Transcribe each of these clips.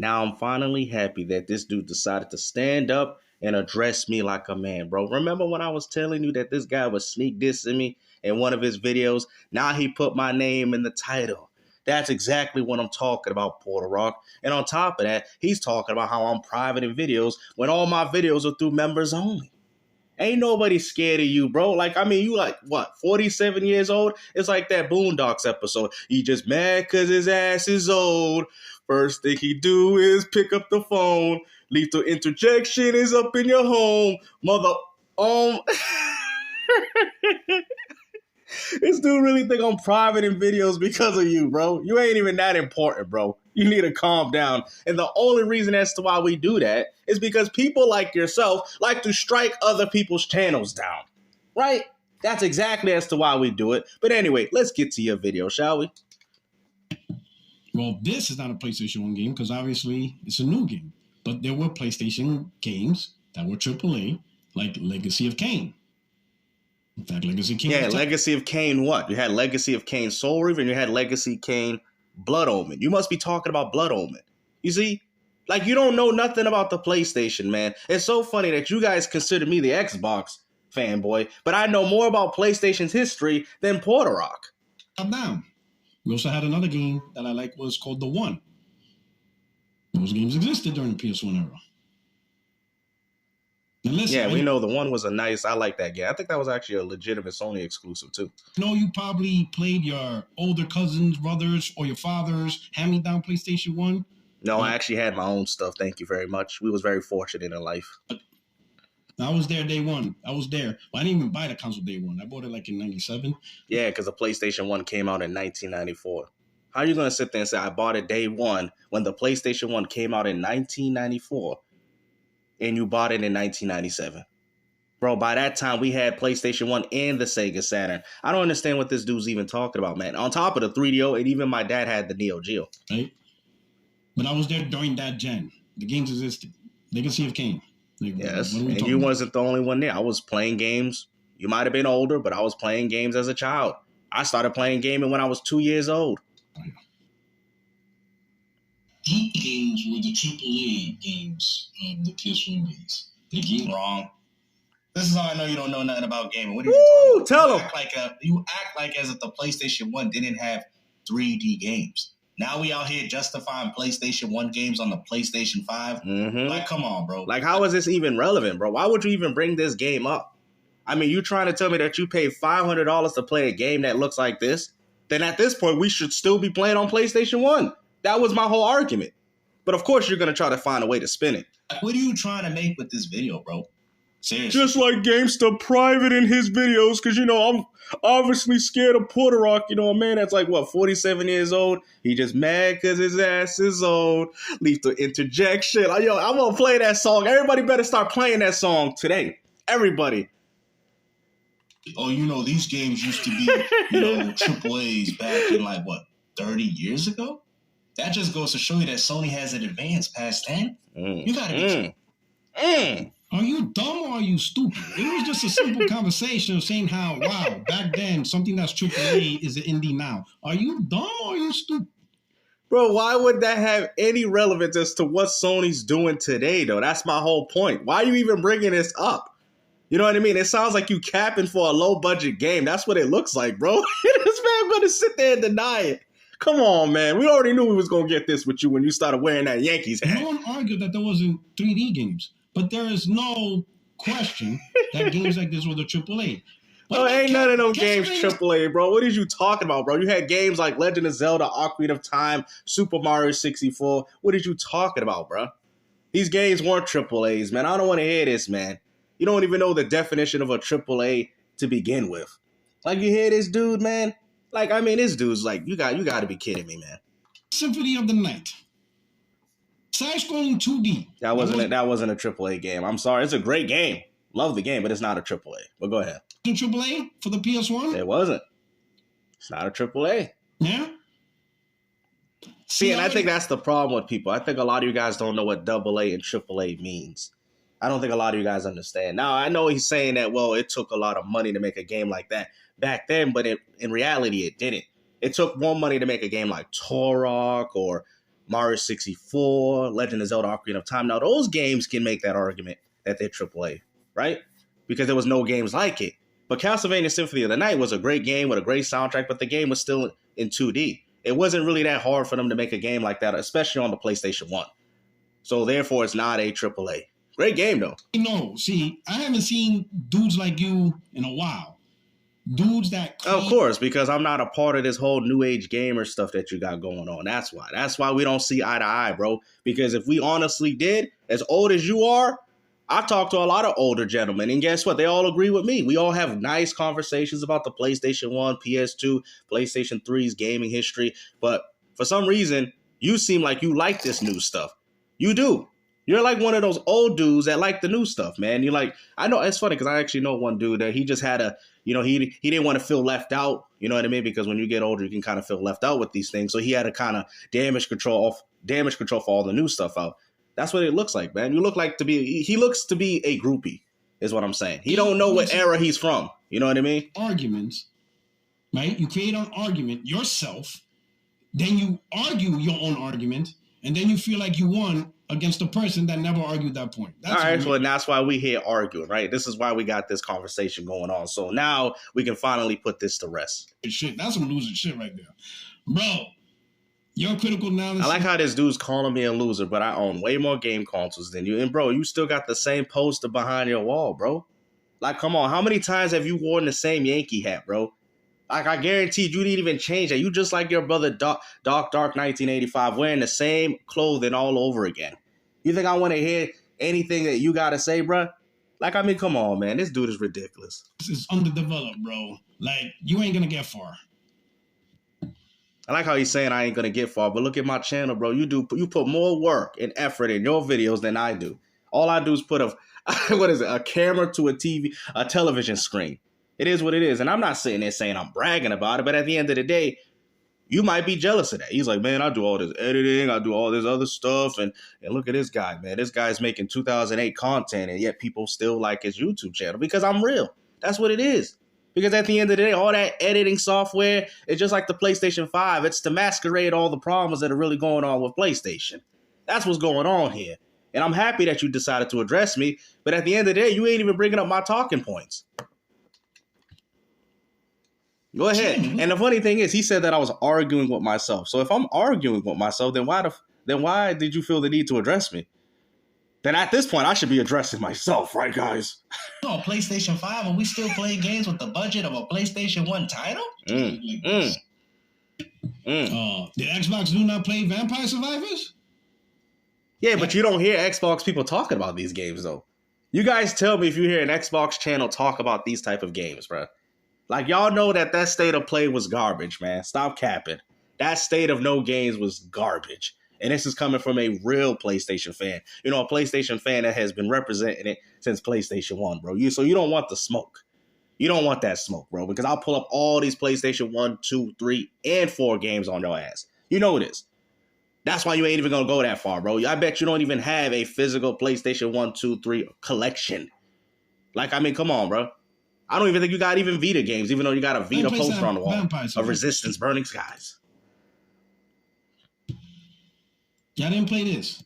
Now I'm finally happy that this dude decided to stand up and address me like a man, bro. Remember when I was telling you that this guy was sneak dissing me in one of his videos? Now he put my name in the title. That's exactly what I'm talking about, PuertoRock. And on top of that, he's talking about how I'm private in videos when all my videos are through members only. Ain't nobody scared of you, bro. Like, I mean, you like, what, 47 years old? It's like that Boondocks episode. He just mad because his ass is old. First thing he do is pick up the phone. Lethal interjection is up in your home. Mother, This dude really think I'm private in videos because of you, bro. You ain't even that important, bro. You need to calm down. And the only reason as to why we do that is because people like yourself like to strike other people's channels down, right? That's exactly as to why we do it. But anyway, let's get to your video, shall we? Well, this is not a PlayStation 1 game because obviously it's a new game. But there were PlayStation games that were AAA, like Legacy of Kain. In fact, Legacy of Kain. Yeah, Legacy of Kain what? You had Legacy of Kain Soul Reaver and you had Legacy of Kain Blood Omen. You must be talking about Blood Omen. You see? Like, you don't know nothing about the PlayStation, man. It's so funny that you guys consider me the Xbox fanboy, but I know more about PlayStation's history than PuertoRock. Calm down. We also had another game that I like was called The One. Those games existed during the PS1 era. And listen, yeah, we know The One was I like that game. I think that was actually a legitimate Sony exclusive too. You probably played your older cousins, brothers, or your father's hand-me-down PlayStation 1. No, I actually had my own stuff. Thank you very much. We was very fortunate in life. I was there day one. I was there. Well, I didn't even buy the console day one. I bought it like in 97. Yeah, because the PlayStation 1 came out in 1994. How are you going to sit there and say I bought it day one when the PlayStation 1 came out in 1994 and you bought it in 1997? Bro, by that time, we had PlayStation 1 and the Sega Saturn. I don't understand what this dude's even talking about, man. On top of the 3DO, and even my dad had the Neo Geo. Right? But I was there during that gen. The games existed. Legacy of Kain. Like, yes, and you wasn't the only one there. I was playing games. You might have been older, but I was playing games as a child. I started playing gaming when I was 2 years old. Oh, yeah. These games were the AAA games of the PS1 games. You're wrong. This is how I know you don't know nothing about gaming. What are you Woo, tell him. You act like as if the PlayStation 1 didn't have 3D games. Now we out here justifying PlayStation 1 games on the PlayStation 5. Mm-hmm. Like, come on, bro. Like, how is this even relevant, bro? Why would you even bring this game up? I mean, you trying to tell me that you paid $500 to play a game that looks like this? Then at this point, we should still be playing on PlayStation 1. That was my whole argument. But of course, you're going to try to find a way to spin it. Like, what are you trying to make with this video, bro? Seriously. Just like GameStop private in his videos, because, I'm obviously scared of PuertoRock. A man that's like, 47 years old? He just mad because his ass is old. Lethal interjection. I'm going to play that song. Everybody better start playing that song today. Everybody. Oh, these games used to be, AAAs back in 30 years ago? That just goes to show you that Sony has an advance past 10. You got to be... Are you dumb or are you stupid? It was just a simple conversation of saying how, wow, back then, something that's AAA is an indie now. Are you dumb or are you stupid? Bro, why would that have any relevance as to what Sony's doing today, though? That's my whole point. Why are you even bringing this up? You know what I mean? It sounds like you capping for a low-budget game. That's what it looks like, bro. This man going to sit there and deny it. Come on, man. We already knew we was going to get this with you when you started wearing that Yankees hat. No one argued that there wasn't 3D games. But there is no question that games like this were the AAA. Oh, ain't none of them games AAA, bro. What is you talking about, bro? You had games like Legend of Zelda, Ocarina of Time, Super Mario 64. What is you talking about, bro? These games weren't AAAs, man. I don't want to hear this, man. You don't even know the definition of a AAA to begin with. Like, you hear this dude, man? Like, I mean, this dude's like, you got to be kidding me, man. Symphony of the Night. Side-scrolling 2D. That wasn't a AAA game. I'm sorry. It's a great game. Love the game, but it's not a AAA. But go ahead. AAA for the PS1? It wasn't. It's not a AAA. Yeah? See, and I think that's the problem with people. I think a lot of you guys don't know what AA and AAA means. I don't think a lot of you guys understand. Now, I know he's saying that, it took a lot of money to make a game like that back then, but in reality, it didn't. It took more money to make a game like PuertoRock or Mario 64, Legend of Zelda Ocarina of Time. Now, those games can make that argument that they're AAA, right? Because there was no games like it. But Castlevania Symphony of the Night was a great game with a great soundtrack, but the game was still in 2D. It wasn't really that hard for them to make a game like that, especially on the PlayStation 1. So therefore, it's not a AAA. Great game, though. No, see, I haven't seen dudes like you in a while. Dudes that... Of course, because I'm not a part of this whole new age gamer stuff that you got going on. That's why. That's why we don't see eye to eye, bro. Because if we honestly did, as old as you are, I talked to a lot of older gentlemen, and guess what? They all agree with me. We all have nice conversations about the PlayStation 1, PS2, PlayStation 3's gaming history. But for some reason, you seem like you like this new stuff. You do. You're like one of those old dudes that like the new stuff, man. You're like, I know, it's funny because I actually know one dude that he just had a, you know, he didn't want to feel left out. You know what I mean? Because when you get older, you can kind of feel left out with these things. So he had to kind of damage control for all the new stuff out. That's what it looks like, man. He looks to be a groupie, is what I'm saying. He don't know what era he's from. You know what I mean? Arguments, right? You create an argument yourself, then you argue your own argument, and then you feel like you won against a person that never argued that point. All right, so that's why we here arguing, right? This is why we got this conversation going on. So now we can finally put this to rest. Shit, that's some loser shit right there. Bro, your critical analysis... I like how this dude's calling me a loser, but I own way more game consoles than you. And bro, you still got the same poster behind your wall, bro. Like, come on, how many times have you worn the same Yankee hat, bro? Like, I guaranteed you didn't even change that. You just like your brother, Dark 1985, wearing the same clothing all over again. You think I want to hear anything that you got to say, bro? Like, I mean, come on, man. This dude is ridiculous. This is underdeveloped, bro. Like, you ain't going to get far. I like how he's saying I ain't going to get far, but look at my channel, bro. You put more work and effort in your videos than I do. All I do is put a camera to a television screen. It is what it is. And I'm not sitting there saying I'm bragging about it, but at the end of the day, you might be jealous of that. He's like, man, I do all this editing. I do all this other stuff. And look at this guy, man. This guy's making 2008 content, and yet people still like his YouTube channel because I'm real. That's what it is. Because at the end of the day, all that editing software is just like the PlayStation 5. It's to masquerade all the problems that are really going on with PlayStation. That's what's going on here. And I'm happy that you decided to address me. But at the end of the day, you ain't even bringing up my talking points. Go ahead. And the funny thing is, he said that I was arguing with myself. So if I'm arguing with myself, then why did you feel the need to address me? Then at this point, I should be addressing myself, right, guys? No, PlayStation 5, and we still playing games with the budget of a PlayStation 1 title? Did Xbox do not play Vampire Survivors? Yeah, but you don't hear Xbox people talking about these games, though. You guys tell me if you hear an Xbox channel talk about these type of games, bro. Like, y'all know that state of play was garbage, man. Stop capping. That state of no games was garbage. And this is coming from a real PlayStation fan. You know, a PlayStation fan that has been representing it since PlayStation 1, bro. So you don't want the smoke. You don't want that smoke, bro, because I'll pull up all these PlayStation 1, 2, 3, and 4 games on your ass. You know this. That's why you ain't even going to go that far, bro. I bet you don't even have a physical PlayStation 1, 2, 3 collection. Like, I mean, come on, bro. I don't even think you got even Vita games, even though you got a Vita poster on the wall of Resistance, Burning Skies. Y'all didn't play this.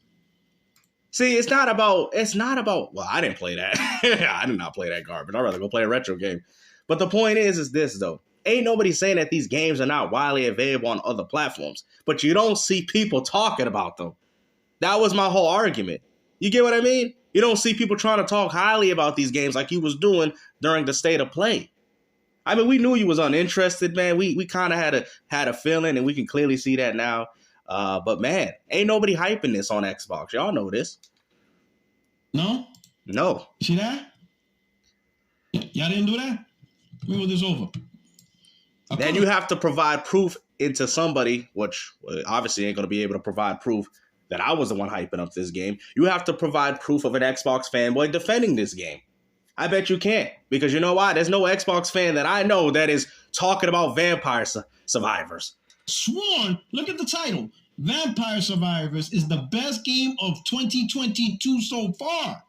See, it's not about, well, I didn't play that. I did not play that garbage. I'd rather go play a retro game. But the point is this, though. Ain't nobody saying that these games are not widely available on other platforms. But you don't see people talking about them. That was my whole argument. You get what I mean? You don't see people trying to talk highly about these games like you was doing during the state of play. I mean, we knew you was uninterested, man. We kind of had a feeling, and we can clearly see that now. But man, ain't nobody hyping this on Xbox. Y'all know this. No? No. See that? Y'all didn't do that? We were this over. Then you have to provide proof into somebody, which obviously ain't going to be able to provide proof that I was the one hyping up this game. You have to provide proof of an Xbox fanboy defending this game. I bet you can't. Because you know why? There's no Xbox fan that I know that is talking about Vampire Survivors. Sworn, look at the title. Vampire Survivors is the best game of 2022 so far.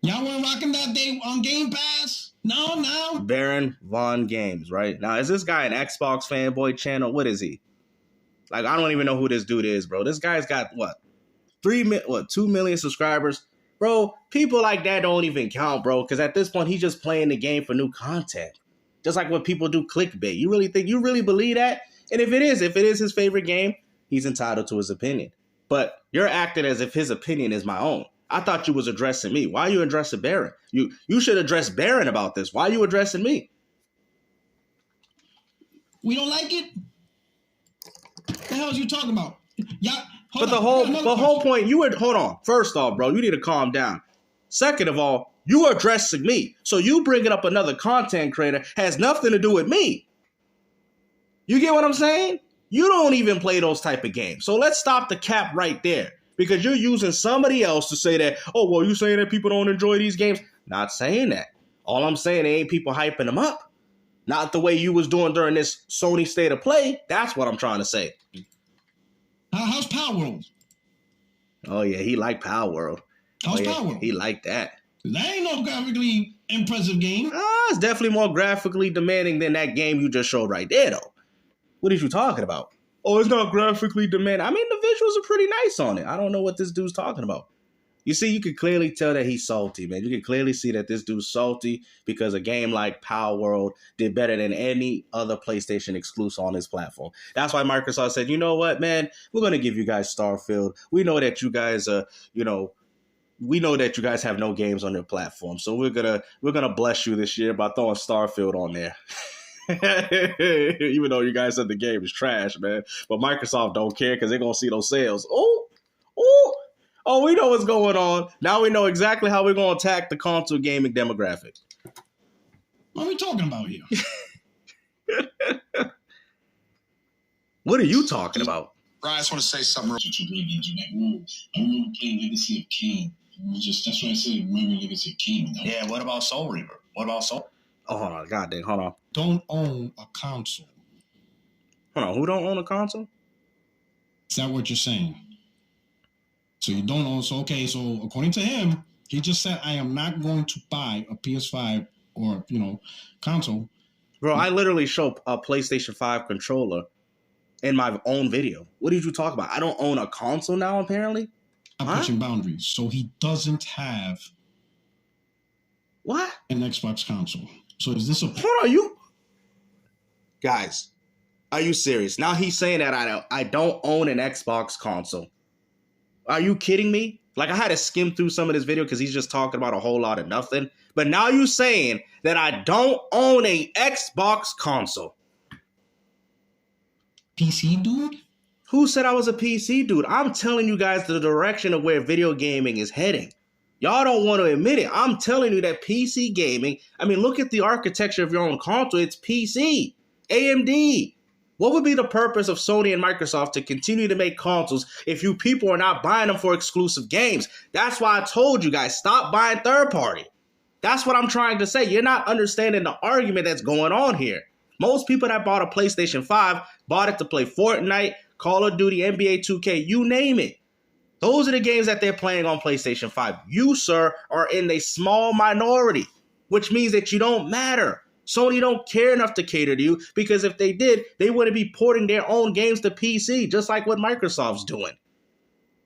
Y'all weren't rocking that day on Game Pass? No. Baron Von Games, right? Now, is this guy an Xbox fanboy channel? What is he? Like, I don't even know who this dude is, bro. This guy's got, 2 million subscribers? Bro, people like that don't even count, bro, because at this point, he's just playing the game for new content. Just like when people do clickbait. You really believe that? And if it is his favorite game, he's entitled to his opinion. But you're acting as if his opinion is my own. I thought you was addressing me. Why are you addressing Baron? You should address Baron about this. Why are you addressing me? We don't like it? What the hell is you talking about? Yeah. But the whole point, hold on. First off, bro, you need to calm down. Second of all, you are addressing me. So you bringing up another content creator has nothing to do with me. You get what I'm saying? You don't even play those type of games. So let's stop the cap right there. Because you're using somebody else to say that, oh, well, you saying that people don't enjoy these games? Not saying that. All I'm saying, ain't people hyping them up. Not the way you was doing during this Sony State of Play. That's what I'm trying to say. How's Power World? Oh, yeah, he liked Power World. How's Power World? He liked that. That ain't no graphically impressive game. It's definitely more graphically demanding than that game you just showed right there, though. What are you talking about? Oh, it's not graphically demanding. I mean, the visuals are pretty nice on it. I don't know what this dude's talking about. You see, you could clearly tell that he's salty, man. You can clearly see that this dude's salty because a game like Power World did better than any other PlayStation exclusive on his platform. That's why Microsoft said, you know what, man? We're going to give you guys Starfield. We know that you guys, we know that you guys have no games on your platform. So we're gonna bless you this year by throwing Starfield on there. Even though you guys said the game is trash, man. But Microsoft don't care because they're going to see those sales. Oh, we know what's going on. Now we know exactly how we're going to attack the console gaming demographic. What are we talking about here? What are you talking about? Brian, I just want to say something real quick. I remember playing Legacy of Kain. That's what I said. Remember Legacy of Kain. Yeah, what about Soul Reaver? What about Soul? Oh, hold on. God dang, hold on. Don't own a console. Hold on. Who don't own a console? Is that what you're saying? So you don't own. So, okay. So according to him, he just said, I am not going to buy a PS5 or, console. Bro, I literally show a PlayStation 5 controller in my own video. What did you talk about? I don't own a console now, apparently? I'm pushing boundaries. So he doesn't have what? An Xbox console. So is this a... Hold on, you... Guys, are you serious? Now he's saying that I don't own an Xbox console. Are you kidding me? Like, I had to skim through some of this video because he's just talking about a whole lot of nothing. But now you're saying that I don't own a Xbox console. PC dude? Who said I was a PC dude? I'm telling you guys the direction of where video gaming is heading. Y'all don't want to admit it. I'm telling you that PC gaming, I mean, look at the architecture of your own console. It's PC, AMD. What would be the purpose of Sony and Microsoft to continue to make consoles if you people are not buying them for exclusive games? That's why I told you guys, stop buying third party. That's what I'm trying to say. You're not understanding the argument that's going on here. Most people that bought a PlayStation 5 bought it to play Fortnite, Call of Duty, NBA 2K, you name it. Those are the games that they're playing on PlayStation 5. You, sir, are in a small minority, which means that you don't matter. Sony don't care enough to cater to you because if they did, they wouldn't be porting their own games to PC, just like what Microsoft's doing.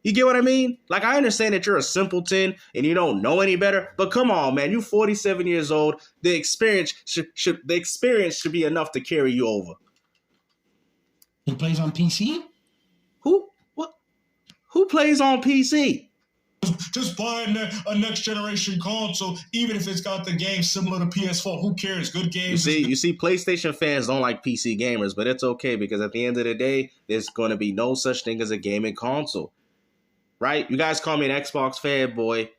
You get what I mean? Like, I understand that you're a simpleton and you don't know any better, but come on, man, you're 47 years old. The experience should be enough to carry you over. He plays on PC? Who? What? Who plays on PC? Just buying a next generation console, even if it's got the game similar to PS4. Who cares? Good games. You see, PlayStation fans don't like PC gamers, but it's okay because at the end of the day, there's going to be no such thing as a gaming console. Right? You guys call me an Xbox fanboy,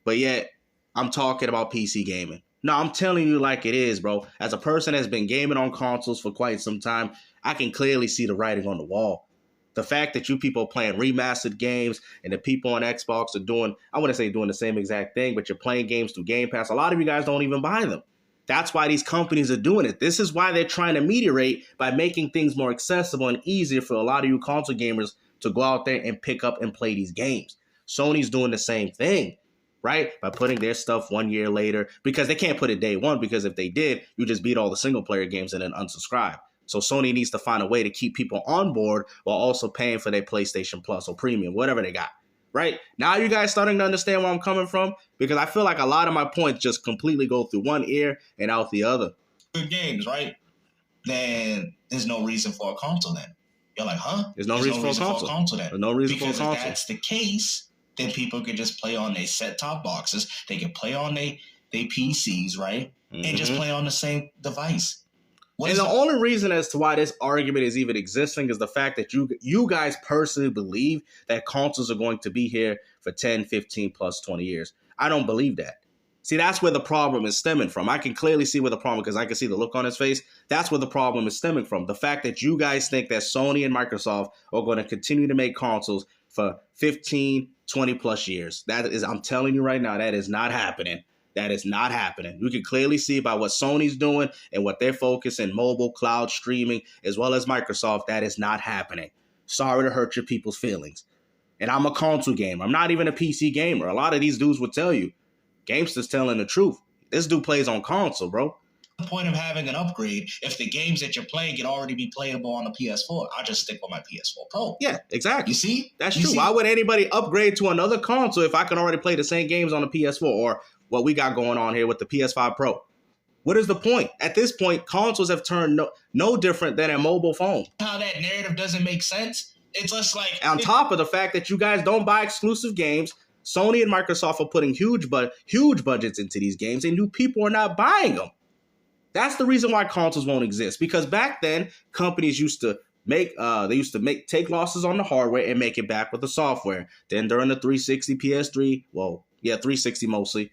but yet I'm talking about PC gaming. No, I'm telling you like it is, bro. As a person that's been gaming on consoles for quite some time, I can clearly see the writing on the wall. The fact that you people are playing remastered games and the people on Xbox are doing, I wouldn't say doing the same exact thing, but you're playing games through Game Pass. A lot of you guys don't even buy them. That's why these companies are doing it. This is why they're trying to mediate by making things more accessible and easier for a lot of you console gamers to go out there and pick up and play these games. Sony's doing the same thing, right? By putting their stuff 1 year later, because they can't put it day one, because if they did, you just beat all the single player games and then unsubscribe. So Sony needs to find a way to keep people on board while also paying for their PlayStation Plus or Premium, whatever they got. Right? Now you guys starting to understand where I'm coming from? Because I feel like a lot of my points just completely go through one ear and out the other. Good games, right? Then there's no reason for a console then. You're like, huh? There's no reason for a console then. There's no reason because for a console. If that's the case, then people can just play on their set-top boxes. They can play on their PCs, right? And just play on the same device. And the only reason as to why this argument is even existing is the fact that you guys personally believe that consoles are going to be here for 10, 15 plus 20 years. I don't believe that. See, that's where the problem is stemming from. I can clearly see where the problem, because I can see the look on his face. That's where the problem is stemming from. The fact that you guys think that Sony and Microsoft are going to continue to make consoles for 15, 20 plus years. That is, I'm telling you right now, that is not happening. That is not happening. You can clearly see by what Sony's doing and what they're focusing, mobile, cloud streaming, as well as Microsoft, that is not happening. Sorry to hurt your people's feelings. And I'm a console gamer. I'm not even a PC gamer. A lot of these dudes would tell you. Gamesters telling the truth. This dude plays on console, bro. The point of having an upgrade if the games that you're playing can already be playable on the PS4. I'll just stick with my PS4 Pro. Yeah, exactly. You see? That's true. Why would anybody upgrade to another console if I can already play the same games on the PS4 or what we got going on here with the PS5 Pro? What is the point? At this point, consoles have turned no different than a mobile phone. How that narrative doesn't make sense? It's just like... On top of the fact that you guys don't buy exclusive games, Sony and Microsoft are putting huge budgets into these games, and you people are not buying them. That's the reason why consoles won't exist. Because back then, companies used to take losses on the hardware and make it back with the software. Then during the 360, PS3, 360 mostly,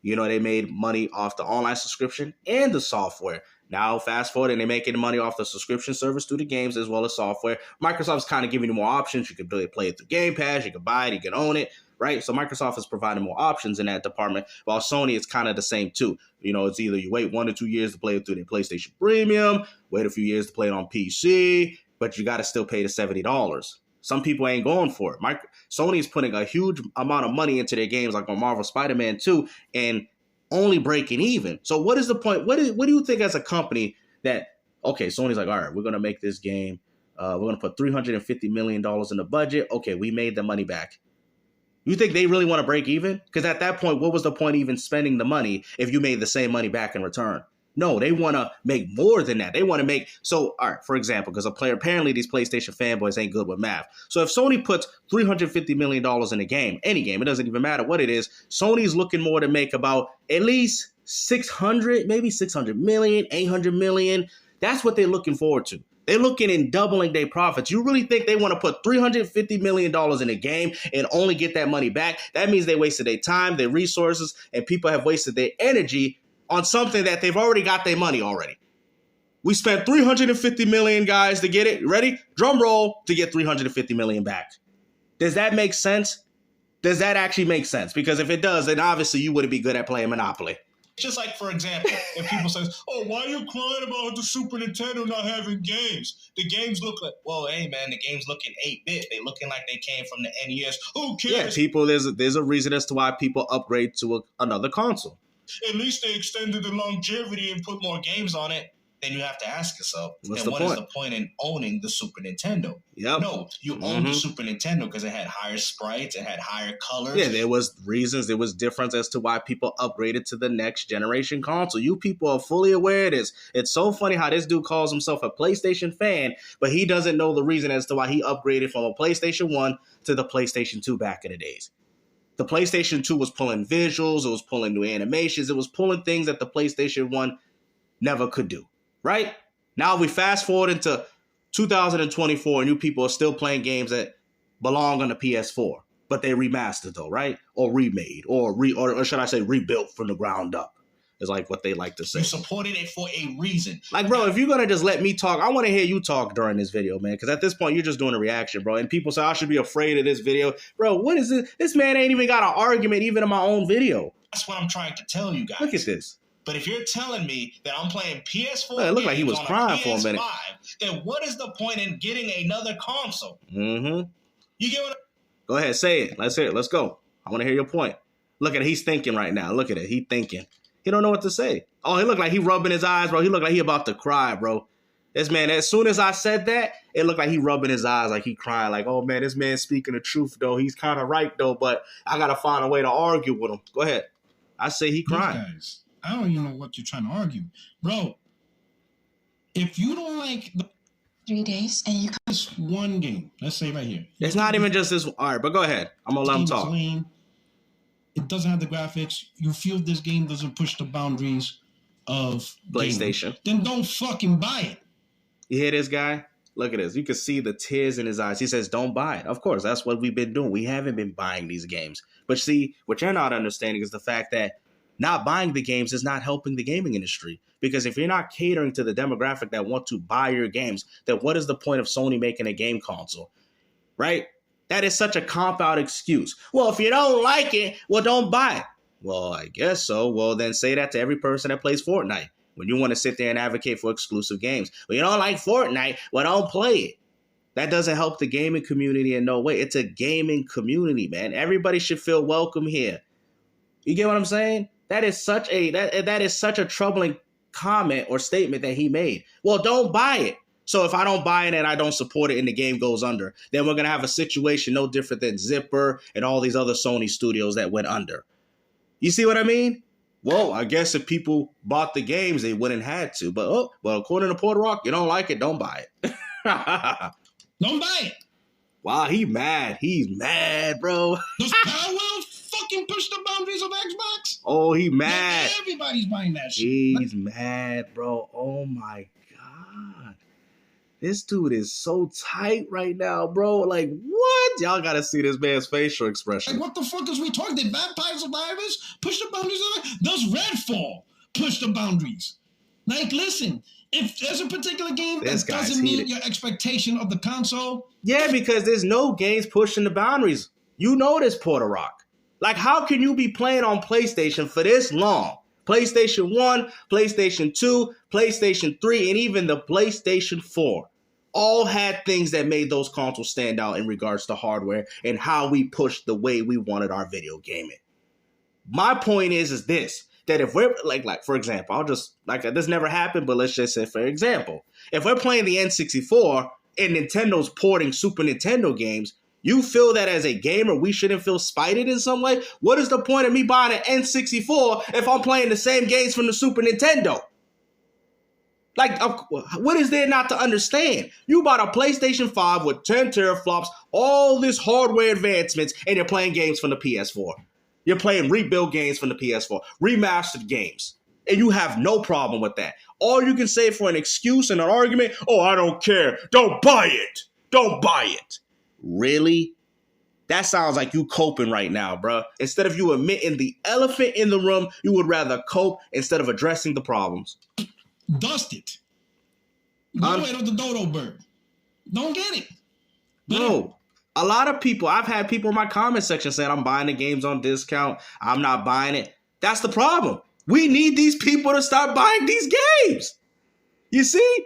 they made money off the online subscription and the software. Now, fast forward, and they're making money off the subscription service through the games as well as software. Microsoft's kind of giving you more options. You can play it through Game Pass. You can buy it. You can own it. Right? So Microsoft is providing more options in that department, while Sony is kind of the same too. It's either you wait 1 to 2 years to play it through the PlayStation Premium, wait a few years to play it on PC, but you got to still pay the $70. Some people ain't going for it. Sony is putting a huge amount of money into their games, like on Marvel Spider-Man 2, and only breaking even. So what is the point? What do you think as a company that, okay, Sony's like, all right, we're going to make this game. We're going to put $350 million in the budget. Okay, we made the money back. You think they really want to break even? Because at that point, what was the point even spending the money if you made the same money back in return? No, they want to make more than that. They want to make, so, all right, for example, because apparently these PlayStation fanboys ain't good with math. So if Sony puts $350 million in a game, any game, it doesn't even matter what it is, Sony's looking more to make about at least 600, maybe 600 million, 800 million. That's what they're looking forward to. They're looking in doubling their profits. You really think they want to put $350 million in a game and only get that money back? That means they wasted their time, their resources, and people have wasted their energy on something that they've already got their money already. We spent $350 million, guys, to get it. Ready? Drum roll to get $350 million back. Does that make sense? Does that actually make sense? Because if it does, then obviously you wouldn't be good at playing Monopoly. Just like, for example, if people say, oh, why are you crying about the Super Nintendo not having games? The games look like, well, hey, man, the games looking 8-bit. They looking like they came from the NES. Who cares? Yeah, people, there's a reason as to why people upgrade to another console. At least they extended the longevity and put more games on it. Then you have to ask yourself, what is the point in owning the Super Nintendo? Yep. No, you owned the Super Nintendo because it had higher sprites, it had higher colors. Yeah, there was reasons, there was difference as to why people upgraded to the next generation console. You people are fully aware of this. It's so funny how this dude calls himself a PlayStation fan, but he doesn't know the reason as to why he upgraded from a PlayStation 1 to the PlayStation 2 back in the days. The PlayStation 2 was pulling visuals, it was pulling new animations, it was pulling things that the PlayStation 1 never could do. Right? Now we fast forward into 2024 and you people are still playing games that belong on the PS4, but they remastered though, right? Or remade, or should I say rebuilt from the ground up is like what they like to say. You supported it for a reason. Like, bro, if you're going to just let me talk, I want to hear you talk during this video, man, because at this point you're just doing a reaction, bro. And people say I should be afraid of this video. Bro, what is this? This man ain't even got an argument even in my own video. That's what I'm trying to tell you guys. Look at this. But if you're telling me that I'm playing PS4 it looked like he was crying for a minute. Then what is the point in getting another console? Mm-hmm. You get what? Go ahead, say it. Let's hear it. Let's go. I want to hear your point. Look at it. He's thinking right now. Look at it. He thinking. He don't know what to say. Oh, he looked like he rubbing his eyes, bro. He looked like he about to cry, bro. This man, as soon as I said that, it looked like he rubbing his eyes, like he crying, like, oh man, this man's speaking the truth though. He's kind of right though, but I gotta find a way to argue with him. Go ahead. I say he crying. Guys, I don't even know what you're trying to argue, bro. If you don't like the 3 days and you this one game, let's say right here, It's not even just this. All right, but go ahead. I'm gonna let him talk. Lame, it doesn't have the graphics. You feel this game doesn't push the boundaries of PlayStation. Then don't fucking buy it. You hear this guy? Look at this. You can see the tears in his eyes. He says, don't buy it. Of course, that's what we've been doing. We haven't been buying these games. But see, what you're not understanding is the fact that not buying the games is not helping the gaming industry. Because if you're not catering to the demographic that want to buy your games, then what is the point of Sony making a game console? Right? That is such a cop-out excuse. Well, if you don't like it, well, don't buy it. Well, I guess so. Well, then say that to every person that plays Fortnite. When you want to sit there and advocate for exclusive games. Well, you don't like Fortnite, well, don't play it. That doesn't help the gaming community in no way. It's a gaming community, man. Everybody should feel welcome here. You get what I'm saying? That is such a troubling comment or statement that he made. Well, don't buy it. So if I don't buy it and I don't support it and the game goes under, then we're going to have a situation no different than Zipper and all these other Sony studios that went under. You see what I mean? Well, I guess if people bought the games, they wouldn't have to. But according to PuertoRock, you don't like it, don't buy it. Don't buy it. Wow, he's mad. He's mad, bro. Does Power fucking push the boundaries of Xbox? Oh, he mad. Yeah, everybody's buying that shit. He's mad, bro. Oh my God. This dude is so tight right now, bro. Like, what? Y'all gotta see this man's facial expression. Like, what the fuck is we talking? Did Vampire Survivors push the boundaries of it? Does Redfall push the boundaries? Like, listen, if there's a particular game that doesn't meet your expectation of the console. Yeah, because there's no games pushing the boundaries. You know this, PuertoRock. Like, how can you be playing on PlayStation for this long? PlayStation 1, PlayStation 2, PlayStation 3, and even the PlayStation 4. All had things that made those consoles stand out in regards to hardware and how we pushed the way we wanted our video gaming. My point is this, that if we're like for example, I'll just this never happened, but let's just say for example, if we're playing the N64 and Nintendo's porting Super Nintendo games, you feel that as a gamer we shouldn't feel spited in some way? What is the point of me buying an N64 if I'm playing the same games from the Super Nintendo? Like, what is there not to understand? You bought a PlayStation 5 with 10 teraflops, all this hardware advancements, and you're playing games from the PS4. You're playing rebuild games from the PS4, remastered games, and you have no problem with that. All you can say for an excuse and an argument, oh, I don't care. Don't buy it. Don't buy it. Really? That sounds like you coping right now, bro. Instead of you admitting the elephant in the room, you would rather cope instead of addressing the problems. Dust it. Go ahead with the dodo bird. Don't get it. Bro, a lot of people, I've had people in my comment section saying I'm buying the games on discount. I'm not buying it. That's the problem. We need these people to start buying these games. You see?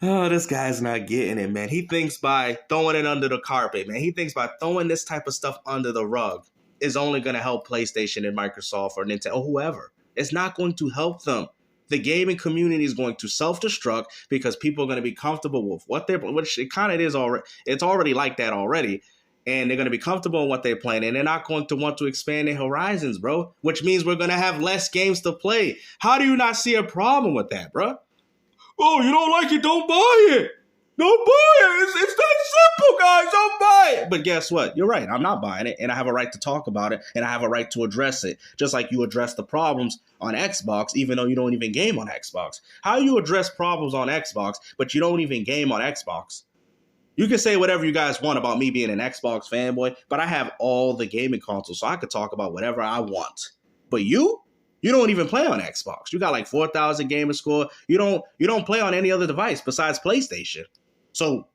Oh, this guy's not getting it, man. He thinks by throwing it under the carpet, man. He thinks by throwing this type of stuff under the rug is only going to help PlayStation and Microsoft or Nintendo or whoever. It's not going to help them. The gaming community is going to self-destruct because people are going to be comfortable with what they're, which it kind of is already. It's already like that already. And they're going to be comfortable in what they're playing. And they're not going to want to expand their horizons, bro. Which means we're going to have less games to play. How do you not see a problem with that, bro? Oh, you don't like it? Don't buy it. Don't buy it. It's that simple, guys. Don't buy it. But guess what? You're right. I'm not buying it. And I have a right to talk about it. And I have a right to address it. Just like you address the problems on Xbox, even though you don't even game on Xbox. How do you address problems on Xbox, but you don't even game on Xbox? You can say whatever you guys want about me being an Xbox fanboy, but I have all the gaming consoles, so I could talk about whatever I want. But you don't even play on Xbox. You got like 4,000 gamer score. You don't play on any other device besides PlayStation. So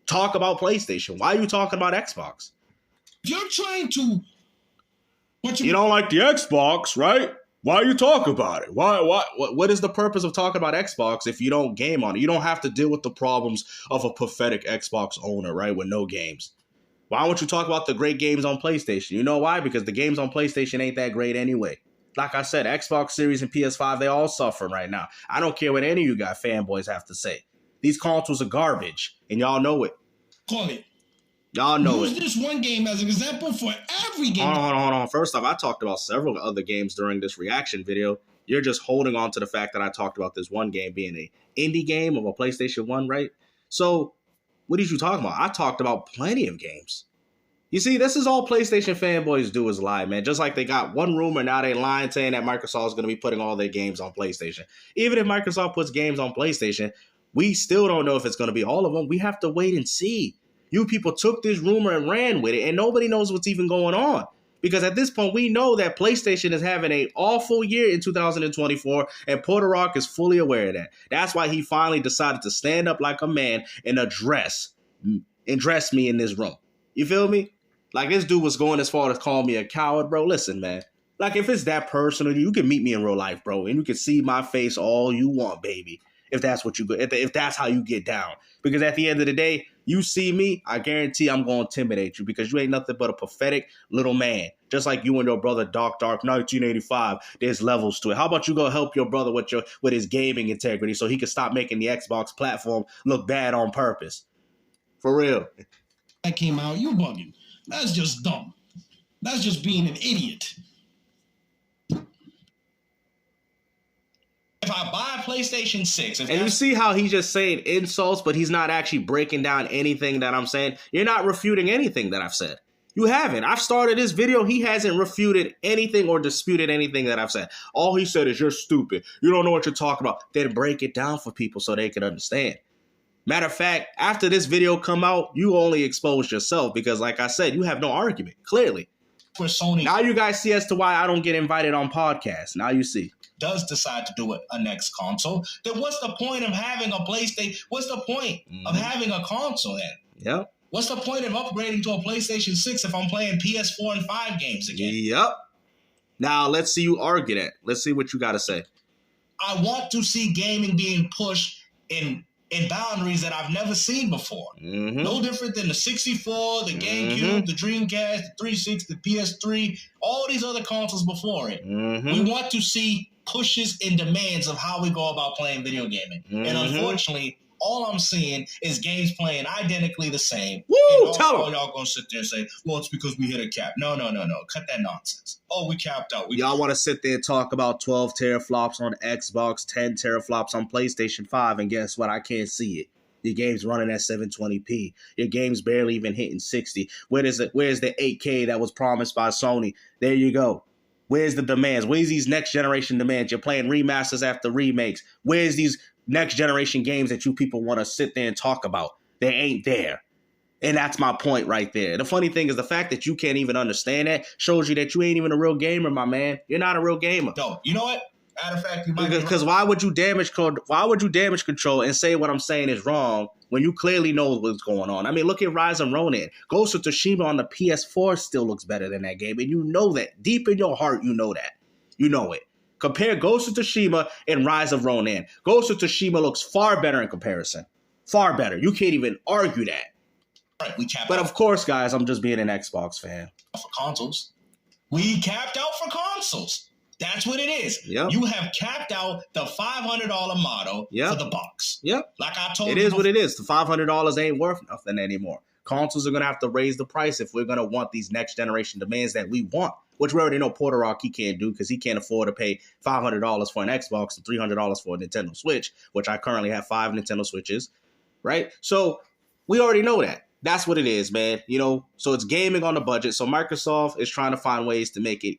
talk about PlayStation. Why are you talking about Xbox? You're trying to... You don't like the Xbox, right? Why are you talking about it? What is the purpose of talking about Xbox if you don't game on it? You don't have to deal with the problems of a pathetic Xbox owner, right, with no games. Why don't you talk about the great games on PlayStation? You know why? Because the games on PlayStation ain't that great anyway. like I said, Xbox Series and PS5, they all suffering right now. I don't care what any of you guys fanboys have to say. These consoles are garbage, and y'all know it. Call it. Y'all know Use this one game as an example for every game. Hold on. First off, I talked about several other games during this reaction video. You're just holding on to the fact that I talked about this one game being an indie game of a PlayStation 1, right? So, what did you talk about? I talked about plenty of games. You see, this is all PlayStation fanboys do is lie, man. Just like they got one rumor, now they lying saying that Microsoft is going to be putting all their games on PlayStation. Even if Microsoft puts games on PlayStation, we still don't know if it's going to be all of them. We have to wait and see. You people took this rumor and ran with it, and nobody knows what's even going on. Because at this point, we know that PlayStation is having an awful year in 2024, and PuertoRock is fully aware of that. That's why he finally decided to stand up like a man and address me in this room. You feel me? Like, this dude was going as far as calling me a coward, bro. Listen, man. Like, if it's that personal, you can meet me in real life, bro, and you can see my face all you want, baby. If that's what you if that's how you get down. Because at the end of the day, you see me, I guarantee I'm going to intimidate you because you ain't nothing but a pathetic little man. Just like you and your brother, Dark 1985. There's levels to it. How about you go help your brother with his gaming integrity so he can stop making the Xbox platform look bad on purpose? For real. That came out, you bugging. That's just dumb. That's just being an idiot. If I buy a PlayStation 6... And you see how he's just saying insults, but he's not actually breaking down anything that I'm saying? You're not refuting anything that I've said. You haven't. I've started this video. He hasn't refuted anything or disputed anything that I've said. All he said is, you're stupid. You don't know what you're talking about. Then break it down for people so they can understand. Matter of fact, after this video come out, you only exposed yourself because, like I said, you have no argument, clearly. For Sony... Now you guys see as to why I don't get invited on podcasts. Now you see. Does decide to do a next console, then what's the point of having a PlayStation? What's the point of having a console then? Yep. What's the point of upgrading to a PlayStation 6 if I'm playing PS4 and 5 games again? Yep. Now let's see you argue that. Let's see what you got to say. I want to see gaming being pushed in boundaries that I've never seen before. No different than the 64, the GameCube, the Dreamcast, the 360, the PS3, all these other consoles before it. We want to see pushes and demands of how we go about playing video gaming. And unfortunately, all I'm seeing is games playing identically the same. Woo! Tell them. Y'all gonna sit there and say, well, it's because we hit a cap. No. Cut that nonsense. Oh, we capped out. Y'all want to sit there and talk about 12 teraflops on Xbox, 10 teraflops on PlayStation 5, and guess what? I can't see it. Your game's running at 720p. Your game's barely even hitting 60. Where's the 8K that was promised by Sony? There you go. Where's the demands? Where's these next generation demands? You're playing remasters after remakes. Where's these next generation games that you people want to sit there and talk about? They ain't there. And that's my point right there. The funny thing is the fact that you can't even understand that shows you that you ain't even a real gamer, my man. You're not a real gamer. No, you know what? Matter of fact, you might because why would you damage control and say what I'm saying is wrong when you clearly know what's going on? I mean, look at Rise of Ronin. Ghost of Tsushima on the PS4 still looks better than that game, and you know that. Deep in your heart, you know that. You know it. Compare Ghost of Tsushima and Rise of Ronin. Ghost of Tsushima looks far better in comparison. Far better. You can't even argue that. Right, we capped but out of course, guys, I'm just being an Xbox fan. For consoles. We capped out for consoles. That's what it is. Yep. You have capped out the $500 model for the box. Yep. Like I told you. It is what it is. The $500 ain't worth nothing anymore. Consoles are going to have to raise the price if we're going to want these next generation demands that we want, which we already know PuertoRock he can't do because he can't afford to pay $500 for an Xbox and $300 for a Nintendo Switch, which I currently have 5 Nintendo Switches, right? So we already know that. That's what it is, man. You know, so it's gaming on the budget. So Microsoft is trying to find ways to make it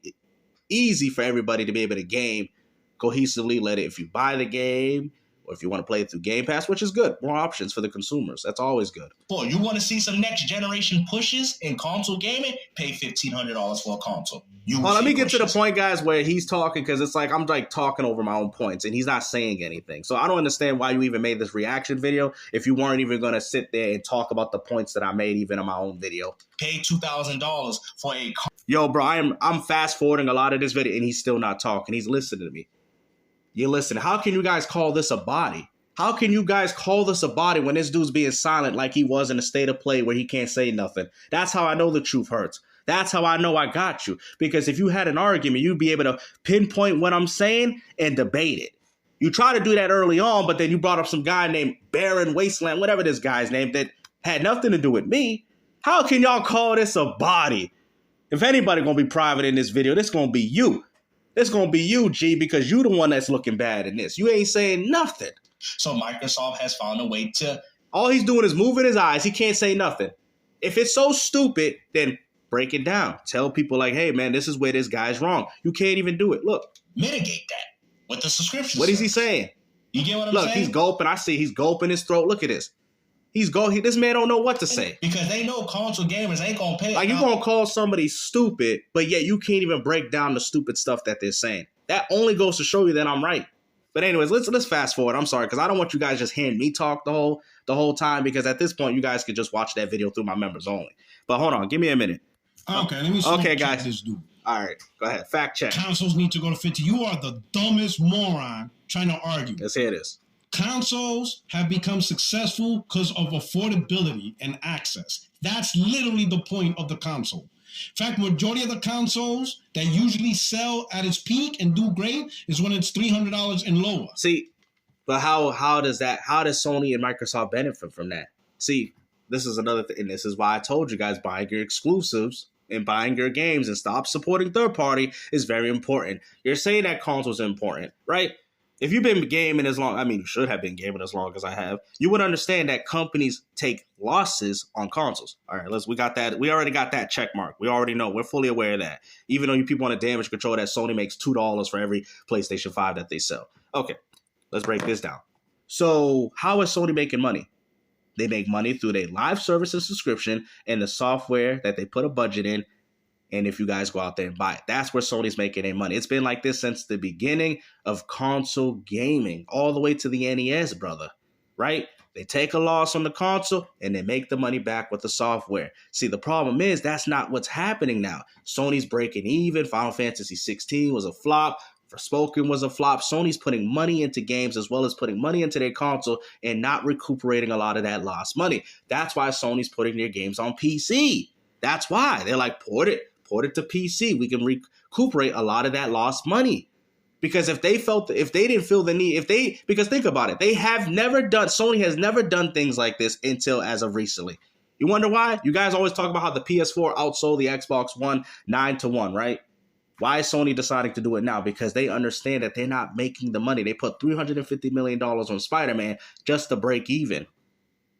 easy for everybody to be able to game cohesively. Let it, if you buy the game or if you want to play it through Game Pass, which is good. More options for the consumers. That's always good. Boy, you want to see some next generation pushes in console gaming? Pay $1,500 for a console. Well, let me get to the point, guys, where he's talking because it's like I'm like talking over my own points and he's not saying anything. So I don't understand why you even made this reaction video if you weren't even going to sit there and talk about the points that I made even in my own video. Pay $2,000 for a Yo, bro, I'm fast forwarding a lot of this video and he's still not talking. He's listening to me. You listen. How can you guys call this a body? How can you guys call this a body when this dude's being silent like he was in a state of play where he can't say nothing? That's how I know the truth hurts. That's how I know I got you. Because if you had an argument, you'd be able to pinpoint what I'm saying and debate it. You try to do that early on, but then you brought up some guy named Baron Wasteland, whatever this guy's name, that had nothing to do with me. How can y'all call this a body? If anybody gonna be private in this video, this gonna be you. It's gonna be you, G, because you the one that's looking bad in this. You ain't saying nothing. So Microsoft has found a way to... All he's doing is moving his eyes. He can't say nothing. If it's so stupid, then break it down. Tell people like, hey, man, this is where this guy's wrong. You can't even do it. Look. Mitigate that with the subscription. What is he saying? You get what I'm saying? Look, he's gulping. I see he's gulping his throat. Look at this. This man don't know what to say. Because they know console gamers ain't going to pay. Like, you're going to call somebody stupid, but yet you can't even break down the stupid stuff that they're saying. That only goes to show you that I'm right. But anyways, let's fast forward. I'm sorry, because I don't want you guys just hearing me talk the whole time, because at this point, you guys could just watch that video through my members only. But hold on. Give me a minute. Okay, let me see. Okay, guys. This dude. All right. Go ahead. Fact check. Consoles need to go to 50. You are the dumbest moron trying to argue. Let's hear this. Consoles have become successful because of affordability and access. That's literally the point of the console. In fact, majority of the consoles that usually sell at its peak and do great is when it's $300 and lower. See, but how does Sony and Microsoft benefit from that? See, this is another thing, and this is why I told you guys buying your exclusives and buying your games and stop supporting third party is very important. You're saying that consoles are important, right? If you've been gaming as long, I mean, you should have been gaming as long as I have, you would understand that companies take losses on consoles. All right, we got that. We already got that check mark. We already know. We're fully aware of that. Even though you people want to damage control that Sony makes $2 for every PlayStation 5 that they sell. Okay, let's break this down. So how is Sony making money? They make money through their live service and subscription and the software that they put a budget in. And if you guys go out there and buy it, that's where Sony's making their money. It's been like this since the beginning of console gaming, all the way to the NES, brother, right? They take a loss on the console and they make the money back with the software. See, the problem is that's not what's happening now. Sony's breaking even. Final Fantasy 16 was a flop. Forspoken was a flop. Sony's putting money into games as well as putting money into their console and not recuperating a lot of that lost money. That's why Sony's putting their games on PC. That's why. They're like, port it to PC. We can recuperate a lot of that lost money. Because if they didn't feel the need, because think about it, Sony has never done things like this until as of recently. You wonder why? You guys always talk about how the PS4 outsold the Xbox One 9-1, right? Why is Sony deciding to do it now? Because they understand that they're not making the money. They put $350 million on Spider-Man just to break even.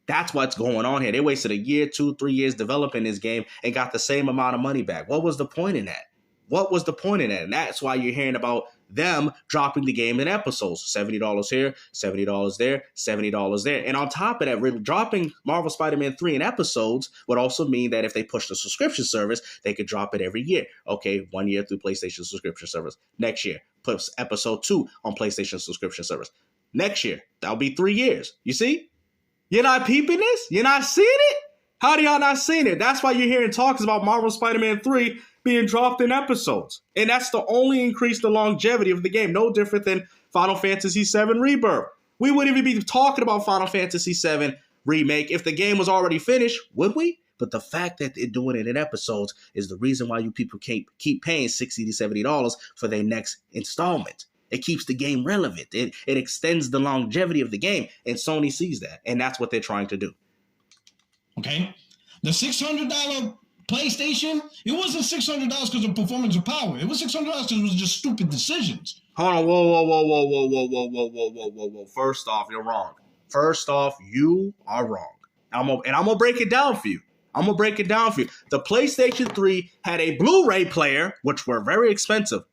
That's what's going on here. They wasted a year, 2, 3 years developing this game and got the same amount of money back. What was the point in that? And that's why you're hearing about them dropping the game in episodes. $70 here, $70 there, $70 there. And on top of that, really dropping Marvel Spider-Man 3 in episodes would also mean that if they push the subscription service, they could drop it every year. Okay, 1 year through PlayStation subscription service. Next year, put episode 2 on PlayStation subscription service. Next year, that'll be 3 years. You see? You're not peeping this? You're not seeing it? How do y'all not seen it? That's why you're hearing talks about Marvel Spider-Man 3 being dropped in episodes. And that's to only increase the longevity of the game. No different than Final Fantasy VII Rebirth. We wouldn't even be talking about Final Fantasy VII Remake if the game was already finished, would we? But the fact that they're doing it in episodes is the reason why you people can't keep paying $60 to $70 for their next installment. It keeps the game relevant. It extends the longevity of the game. And Sony sees that. And that's what they're trying to do. Okay. The $600 PlayStation, it wasn't $600 because of performance or power. It was $600 because it was just stupid decisions. Hold on. Whoa. First off, you're wrong. First off, you are wrong. I'm going to break it down for you. The PlayStation 3 had a Blu-ray player, which were very expensive.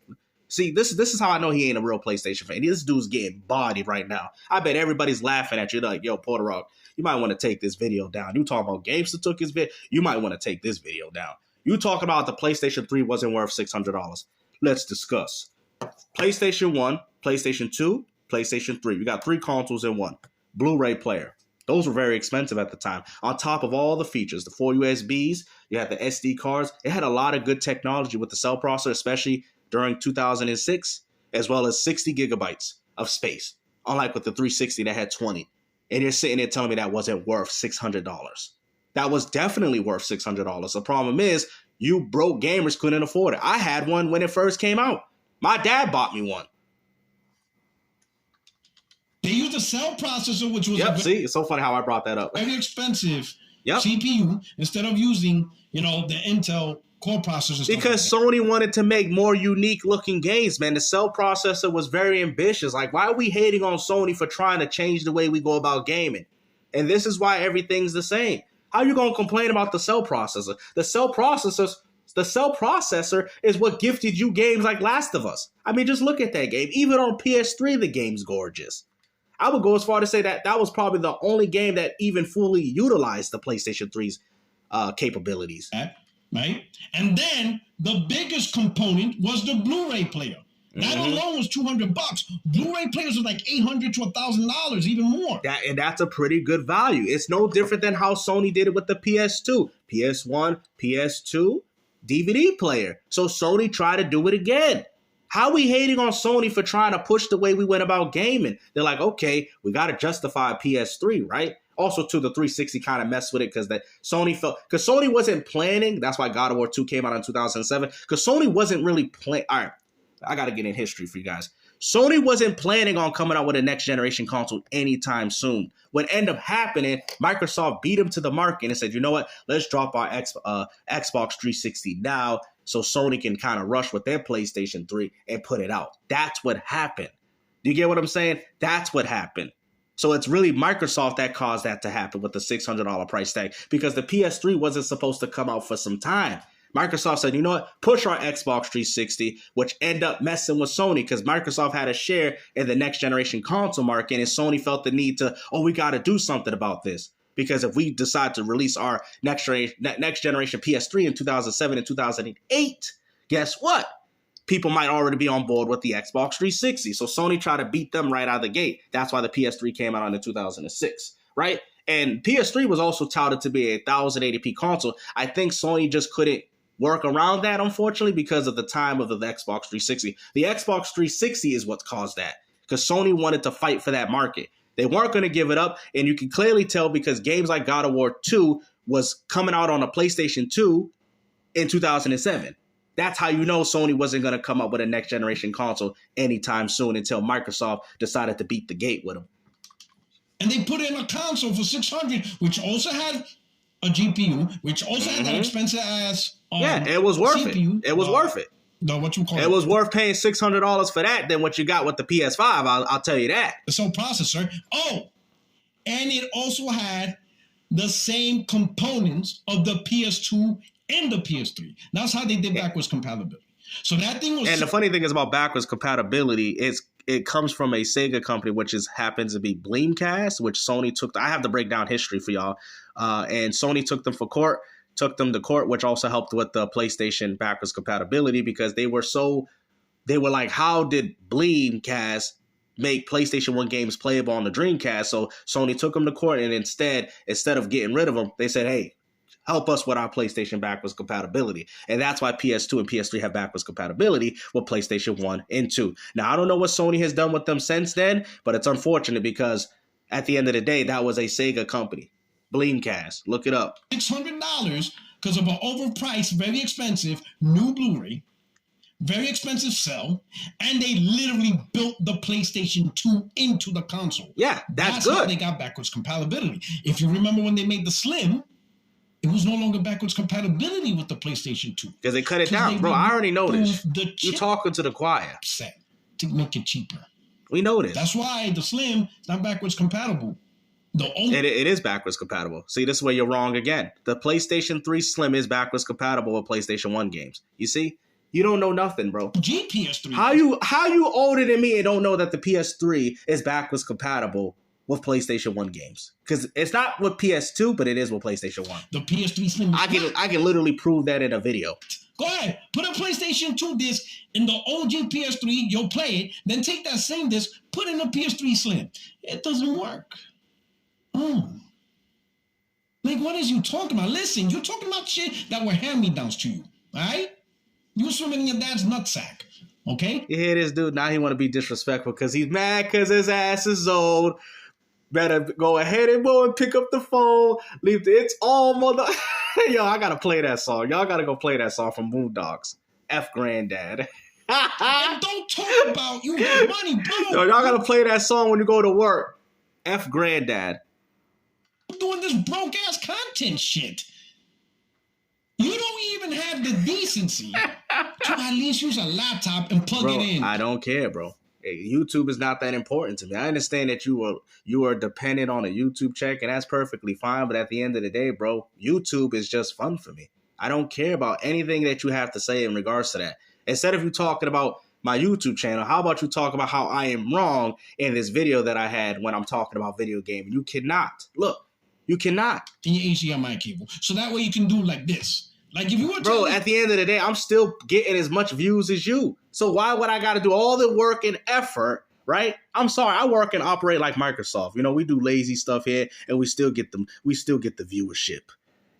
See, this is how I know he ain't a real PlayStation fan. This dude's getting bodied right now. I bet everybody's laughing at you. They're like, yo, PuertoRock, you might want to take this video down. You talking about GameStop took his video? You might want to take this video down. You talking about the PlayStation 3 wasn't worth $600. Let's discuss. PlayStation 1, PlayStation 2, PlayStation 3. We got 3 consoles in one. Blu-ray player. Those were very expensive at the time. On top of all the features, the 4 USBs, you had the SD cards. It had a lot of good technology with the cell processor, especially during 2006, as well as 60 gigabytes of space, unlike with the 360 that had 20. And you're sitting there telling me that wasn't worth $600. That was definitely worth $600. The problem is you broke gamers couldn't afford it. I had one when it first came out. My dad bought me one. They used a cell processor, which was see, it's so funny how I brought that up. Very expensive CPU instead of using, the Intel core processors. Because Sony wanted to make more unique looking games, man. The cell processor was very ambitious. Like, why are we hating on Sony for trying to change the way we go about gaming? And this is why everything's the same. How you gonna complain about the cell processor? The cell processor is what gifted you games like Last of Us. I mean, just look at that game. Even on PS3, the game's gorgeous. I would go as far to say that was probably the only game that even fully utilized the PlayStation 3's capabilities. Right? And then the biggest component was the Blu-ray player. That alone was $200. Blu-ray players was like $800 to $1,000, even more. And that's a pretty good value. It's no different than how Sony did it with the PS2, PS1, PS2, DVD player. So Sony tried to do it again. How are we hating on Sony for trying to push the way we went about gaming? They're like, okay, we got to justify PS3, right? Also, too, the 360 kind of messed with it because Sony wasn't planning. That's why God of War 2 came out in 2007. Because Sony wasn't really planning. All right, I got to get in history for you guys. Sony wasn't planning on coming out with a next generation console anytime soon. What ended up happening, Microsoft beat them to the market and said, you know what? Let's drop our Xbox 360 now so Sony can kind of rush with their PlayStation 3 and put it out. That's what happened. Do you get what I'm saying? That's what happened. So it's really Microsoft that caused that to happen with the $600 price tag because the PS3 wasn't supposed to come out for some time. Microsoft said, you know what, push our Xbox 360, which ended up messing with Sony because Microsoft had a share in the next generation console market and Sony felt the need to, we got to do something about this. Because if we decide to release our next generation PS3 in 2007 and 2008, guess what? People might already be on board with the Xbox 360. So Sony tried to beat them right out of the gate. That's why the PS3 came out in 2006, right? And PS3 was also touted to be a 1080p console. I think Sony just couldn't work around that, unfortunately, because of the time of the Xbox 360. The Xbox 360 is what caused that, because Sony wanted to fight for that market. They weren't going to give it up, and you can clearly tell because games like God of War 2 was coming out on a PlayStation 2 in 2007. That's how you know Sony wasn't going to come up with a next-generation console anytime soon until Microsoft decided to beat the gate with them. And they put in a console for $600, which also had a GPU, which also had that expensive-ass it was worth CPU. It was worth it. No, what you call it? It was worth paying $600 for that than what you got with the PS5. I'll tell you that. The sole processor. Oh, and it also had the same components of the PS2 and the PS3. That's how they did backwards compatibility. So that thing was. And the funny thing is about backwards compatibility is it comes from a Sega company, which happens to be Bleemcast, which Sony took. I have to break down history for y'all. And Sony took them to court, which also helped with the PlayStation backwards compatibility because they were like, how did Bleemcast make PlayStation 1 games playable on the Dreamcast? So Sony took them to court, and instead of getting rid of them, they said, hey, help us with our PlayStation backwards compatibility. And that's why PS2 and PS3 have backwards compatibility with PlayStation 1 and 2. Now, I don't know what Sony has done with them since then, but it's unfortunate because at the end of the day, that was a Sega company. Bleemcast. Look it up. $600 because of an overpriced, very expensive new Blu-ray, very expensive cell, and they literally built the PlayStation 2 into the console. Yeah, that's good. How they got backwards compatibility. If you remember when they made the Slim, it was no longer backwards compatibility with the PlayStation 2. Because they cut it down. Bro, I already know this. You're talking to the choir. To make it cheaper. We know this. That's why the Slim is not backwards compatible. It is backwards compatible. See, this is where you're wrong again. The PlayStation 3 Slim is backwards compatible with PlayStation 1 games. You see? You don't know nothing, bro. PS3. How you older than me and don't know that the PS3 is backwards compatible with PlayStation 1 games? Because it's not with PS2, but it is with PlayStation 1. The PS3 Slim. I can literally prove that in a video. Go ahead. Put a PlayStation 2 disc in the OG PS3. You'll play it. Then take that same disc, put in a PS3 Slim. It doesn't work. Like, what is you talking about? Listen, you're talking about shit that were hand-me-downs to you, all right? You swimming in your dad's nutsack, okay? You hear this dude, now he want to be disrespectful because he's mad because his ass is old. better go ahead and go and pick up the phone. Leave the It's All Mother. Yo, I gotta play that song. Y'all gotta go play that song from Boondocks. F Granddad. And don't talk about you have money, bro. Yo, y'all gotta play that song when you go to work. F Granddad. Doing this broke ass content shit. You don't even have the decency to at least use a laptop and plug it in. I don't care, bro. Hey, YouTube is not that important to me. I understand that you are dependent on a YouTube check, and that's perfectly fine. But at the end of the day, bro, YouTube is just fun for me. I don't care about anything that you have to say in regards to that. Instead of you talking about my YouTube channel, how about you talk about how I am wrong in this video that I had when I'm talking about video gaming? You cannot. Look. You cannot. In your HDMI cable. So that way you can do like this. Like if you were Bro, at the end of the day, I'm still getting as much views as you. So why would I got to do all the work and effort, right? I'm sorry. I work and operate like Microsoft. You know, we do lazy stuff here and we still get the viewership.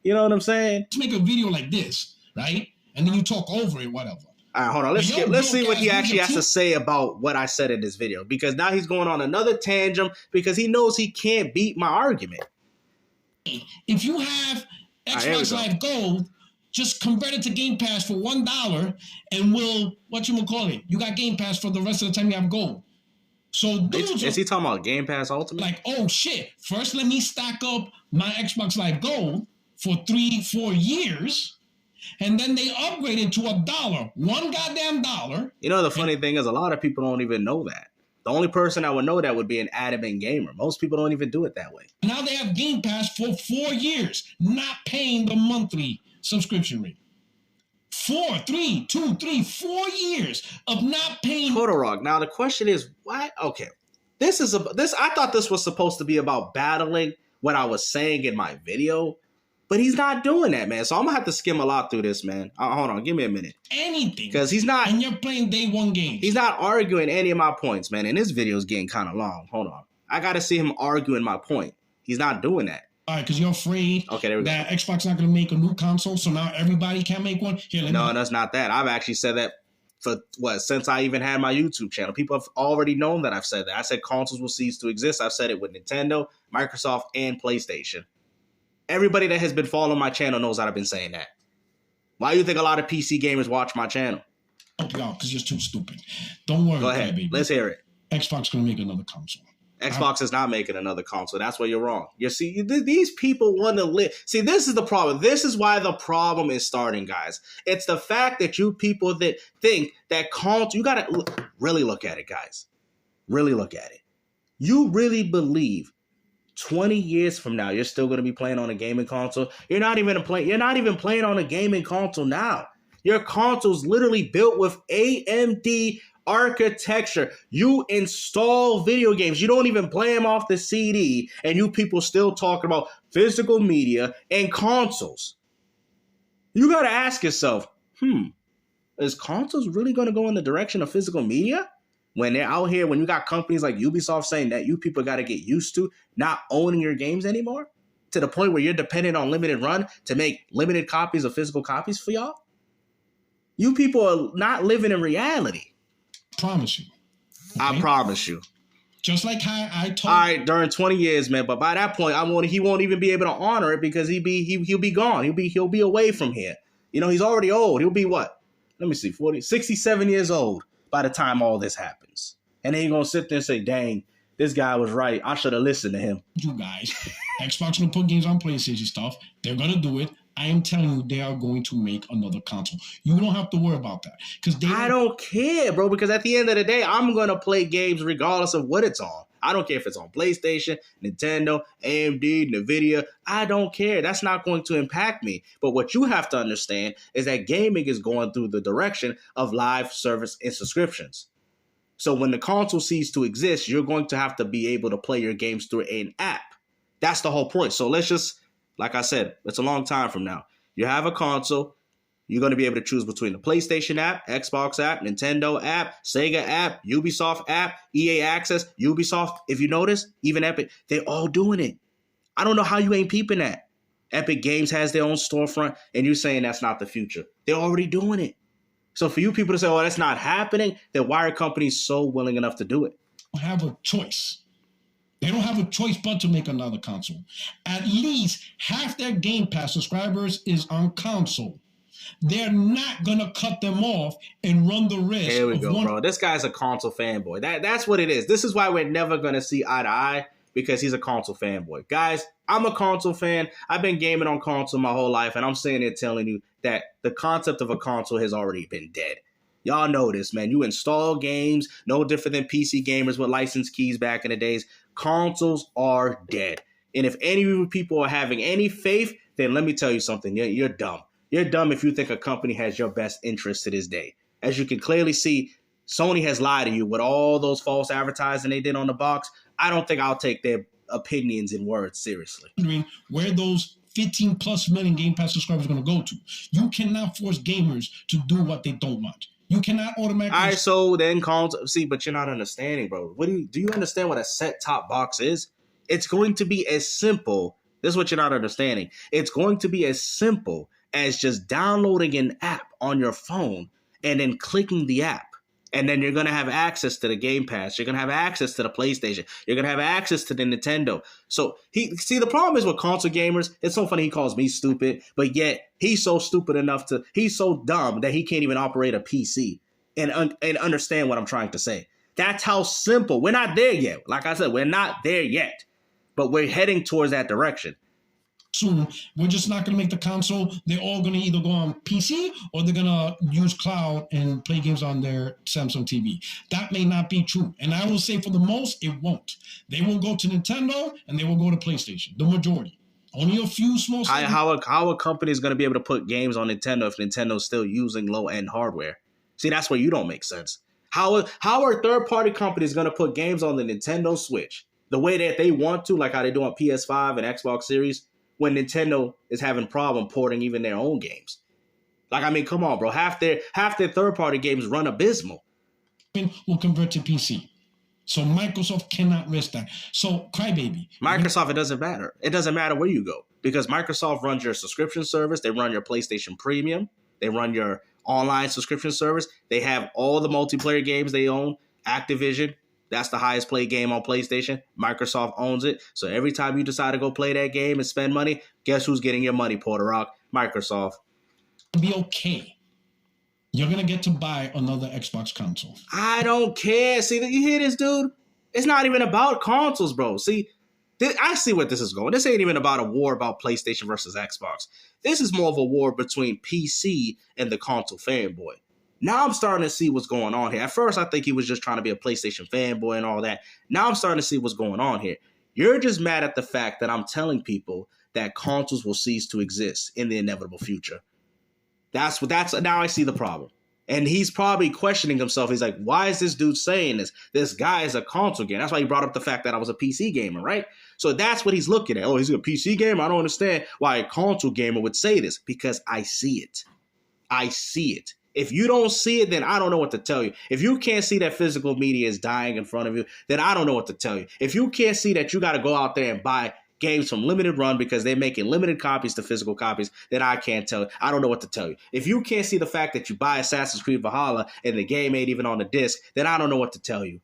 You know what I'm saying? To make a video like this, right? And then you talk over it, whatever. All right, hold on. Let's see what he actually has to say about what I said in this video. Because now he's going on another tangent because he knows he can't beat my argument. If you have Xbox Live Gold, just convert it to Game Pass for $1 and you got Game Pass for the rest of the time you have Gold. So is he talking about Game Pass Ultimate? Like, oh shit, first let me stack up my Xbox Live Gold for 3-4 years, and then they upgraded to $1. One goddamn dollar. You know, the funny thing is a lot of people don't even know that. The only person I would know that would be an adamant gamer. Most people don't even do it that way. Now they have Game Pass for 4 years, not paying the monthly subscription rate. 4 years of not paying. PuertoRock. Now the question is, why? Okay, this. I thought this was supposed to be about battling what I was saying in my video, but he's not doing that, man. So I'm gonna have to skim a lot through this, man. Hold on, give me a minute. Anything, because he's not. And you're playing day one games. He's not arguing any of my points, man. And this video is getting kind of long. Hold on, I gotta see him arguing my point. He's not doing that. All right, because you're afraid that Xbox not going to make a new console, so now everybody can make one? No, that's not that. I've actually said that since I even had my YouTube channel. People have already known that I've said that. I said consoles will cease to exist. I've said it with Nintendo, Microsoft, and PlayStation. Everybody that has been following my channel knows that I've been saying that. Why do you think a lot of PC gamers watch my channel? Oh, because you're too stupid. Don't worry. Go ahead. Baby. Let's hear it. Xbox going to make another console. Xbox is not making another console. That's where you're wrong. You see, these people want to live. See, this is the problem. This is why the problem is starting, guys. It's the fact that you people that think that console, you got to really look at it, guys. Really look at it. You really believe 20 years from now, you're still going to be playing on a gaming console? You're not even playing on a gaming console now. Your console's literally built with AMD architecture. You install video games. You don't even play them off the CD, and you people still talking about physical media and consoles. You got to ask yourself, is consoles really going to go in the direction of physical media? When they're out here, when you got companies like Ubisoft saying that you people got to get used to not owning your games anymore, to the point where you're dependent on limited run to make limited copies of physical copies for y'all? You people are not living in reality. Promise you. Okay? I promise you. Just like how I told. All right, during 20 years, man. But by that point, he won't even be able to honor it because he'll be gone. He'll be away from here. You know, he's already old. He'll be what? Let me see, 67 years old by the time all this happens. And then he's gonna sit there and say, "Dang, this guy was right. I should have listened to him." You guys, Xbox gonna put games on PlayStation stuff. They're gonna do it. I am telling you, they are going to make another console. You don't have to worry about that. I don't care, bro, because at the end of the day, I'm going to play games regardless of what it's on. I don't care if it's on PlayStation, Nintendo, AMD, NVIDIA. I don't care. That's not going to impact me. But what you have to understand is that gaming is going through the direction of live service and subscriptions. So when the console ceases to exist, you're going to have to be able to play your games through an app. That's the whole point. So let's just... Like I said, it's a long time from now. You have a console. You're going to be able to choose between the PlayStation app, Xbox app, Nintendo app, Sega app, Ubisoft app, EA Access, Ubisoft. If you notice, even Epic, they're all doing it. I don't know how you ain't peeping that. Epic Games has their own storefront, and you're saying that's not the future. They're already doing it. So for you people to say, oh, that's not happening, then why are companies so willing enough to do it? I have a choice. They don't have a choice but to make another console. At least half their Game Pass subscribers is on console. They're not going to cut them off and run the risk. Here we go, bro. This guy's a console fanboy. That's what it is. This is why we're never going to see eye to eye, because he's a console fanboy. Guys, I'm a console fan. I've been gaming on console my whole life, and I'm sitting here telling you that the concept of a console has already been dead. Y'all know this, man. You install games, no different than PC gamers with license keys back in the days. Consoles are dead. And if any of you people are having any faith, then let me tell you something. You're dumb. You're dumb if you think a company has your best interest to this day. As you can clearly see, Sony has lied to you with all those false advertising they did on the box. I don't think I'll take their opinions and words seriously. Where those 15 plus million Game Pass subscribers are going to go to. You cannot force gamers to do what they don't want. You cannot automatically. All right, so then see, but you're not understanding, bro. Do you understand what a set-top box is? It's going to be as simple. This is what you're not understanding. It's going to be as simple as just downloading an app on your phone and then clicking the app. And then you're going to have access to the Game Pass. You're going to have access to the PlayStation. You're going to have access to the Nintendo. So, the problem is with console gamers, it's so funny he calls me stupid, but yet he's so stupid enough he's so dumb that he can't even operate a PC and understand what I'm trying to say. That's how simple. We're not there yet. Like I said, we're not there yet, but we're heading towards that direction. Soon, we're just not going to make the console. They're all going to either go on PC or they're going to use cloud and play games on their Samsung TV. That may not be true. And I will say for the most, it won't. They will go to Nintendo and they will go to PlayStation, the majority. Only a few small... How a company is going to be able to put games on Nintendo if Nintendo's still using low-end hardware? See, that's where you don't make sense. How are third-party companies going to put games on the Nintendo Switch the way that they want to, like how they do on PS5 and Xbox Series, when Nintendo is having problem porting even their own games? Like, I mean, come on, bro. Half their third-party games run abysmal. Will convert to PC. So Microsoft cannot risk that. So, crybaby. Microsoft, it doesn't matter. It doesn't matter where you go, because Microsoft runs your subscription service. They run your PlayStation Premium. They run your online subscription service. They have all the multiplayer games they own. Activision, that's the highest played game on PlayStation. Microsoft owns it. So every time you decide to go play that game and spend money, guess who's getting your money, PuertoRock? Microsoft. It'll be okay. You're going to get to buy another Xbox console. I don't care. See, you hear this, dude? It's not even about consoles, bro. See, I see where this is going. This ain't even about a war about PlayStation versus Xbox. This is more of a war between PC and the console fanboy. Now I'm starting to see what's going on here. At first, I think he was just trying to be a PlayStation fanboy and all that. Now I'm starting to see what's going on here. You're just mad at the fact that I'm telling people that consoles will cease to exist in the inevitable future. Now I see the problem. And he's probably questioning himself. He's like, why is this dude saying this? This guy is a console gamer. That's why he brought up the fact that I was a PC gamer, right? So that's what he's looking at. Oh, he's a PC gamer? I don't understand why a console gamer would say this. Because I see it. I see it. If you don't see it, then I don't know what to tell you. If you can't see that physical media is dying in front of you, then I don't know what to tell you. If you can't see that you got to go out there and buy games from limited run because they're making limited copies to physical copies, then I can't tell you. I don't know what to tell you. If you can't see the fact that you buy Assassin's Creed Valhalla and the game ain't even on the disc, then I don't know what to tell you.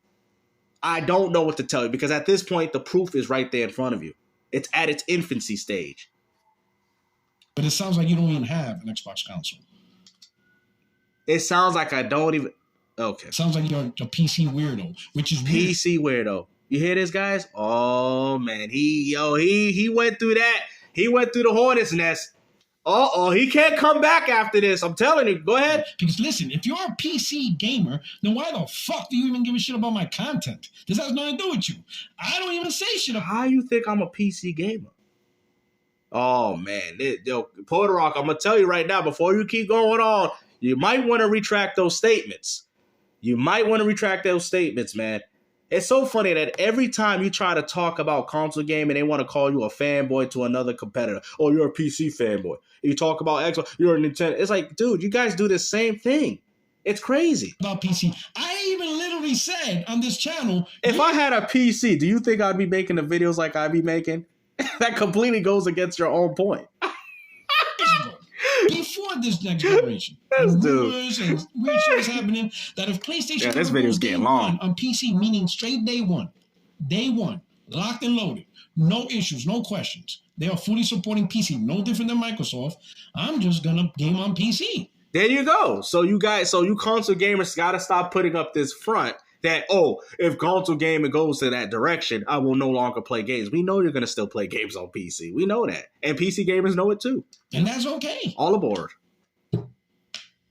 I don't know what to tell you, because at this point, the proof is right there in front of you. It's at its infancy stage. But it sounds like you don't even have an Xbox console. It sounds like I don't even... Okay. It sounds like you're a PC weirdo, which is PC weirdo. You hear this, guys? Oh, man. He went through that. He went through the hornet's nest. He can't come back after this. I'm telling you. Go ahead. Because listen, if you're a PC gamer, then why the fuck do you even give a shit about my content? This has nothing to do with you. I don't even say shit about... How you think I'm a PC gamer? Oh, man. PuertoRock, I'm going to tell you right now, before you keep going on, you might want to retract those statements. Man. It's so funny that every time you try to talk about console gaming, they want to call you a fanboy to another competitor. Oh, you're a PC fanboy. You talk about Xbox, you're a Nintendo. It's like, dude, you guys do the same thing. It's crazy. About PC. I even literally said on this channel... If I had a PC, do you think I'd be making the videos like I'd be making? That completely goes against your own point. Before this next generation, rumors and weird shit is happening that if PlayStation this video's getting long on PC, meaning straight day one, locked and loaded. No issues, no questions. They are fully supporting PC, no different than Microsoft. I'm just going to game on PC. There you go. So you console gamers got to stop putting up this front that, oh, if console gaming goes to that direction, I will no longer play games. We know you're going to still play games on PC. We know that. And PC gamers know it too. And that's okay. All aboard.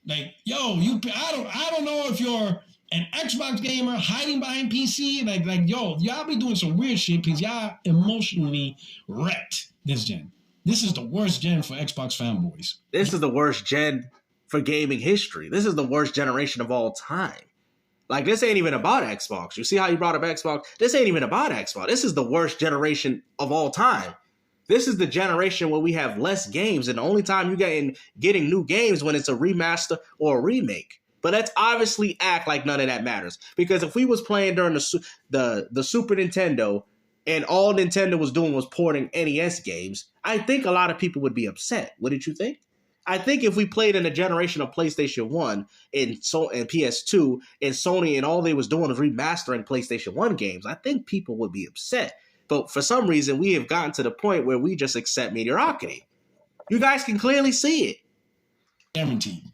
Like, yo, I don't know if you're an Xbox gamer hiding behind PC. Like, yo, y'all be doing some weird shit because y'all emotionally wrecked this gen. This is the worst gen for Xbox fanboys. This is the worst gen for gaming history. This is the worst generation of all time. Like, this ain't even about Xbox. You see how you brought up Xbox? This ain't even about Xbox. This is the worst generation of all time. This is the generation where we have less games, and the only time you getting new games when it's a remaster or a remake. But let's obviously act like none of that matters. Because if we was playing during the Super Nintendo and all Nintendo was doing was porting NES games, I think a lot of people would be upset. Wouldn't you think? I think if we played in a generation of PlayStation 1 and PS2 and Sony and all they was doing was remastering PlayStation 1 games, I think people would be upset. But for some reason, we have gotten to the point where we just accept mediocrity. You guys can clearly see it. Guaranteed.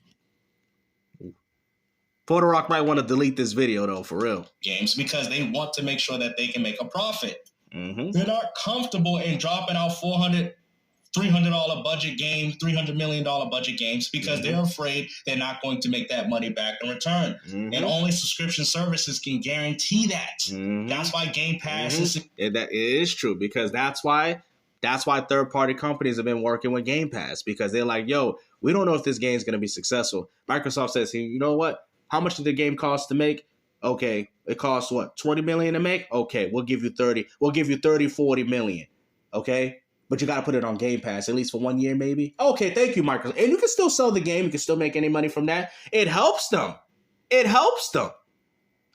PuertoRock might want to delete this video, though, for real. Games because they want to make sure that they can make a profit. Mm-hmm. They're not comfortable in dropping out $300 budget games, $300 million budget games because they're afraid they're not going to make that money back in return. Mm-hmm. And only subscription services can guarantee that. Mm-hmm. That's why Game Pass is... It is true because that's why third-party companies have been working with Game Pass because they're like, yo, we don't know if this game is going to be successful. Microsoft says, hey, you know what? How much did the game cost to make? Okay, it costs what? $20 million to make? Okay, we'll give you 30. We'll give you 30, 40 million. Okay? But you got to put it on Game Pass, at least for 1 year, maybe. Okay, thank you, Microsoft. And you can still sell the game. You can still make any money from that. It helps them. It helps them.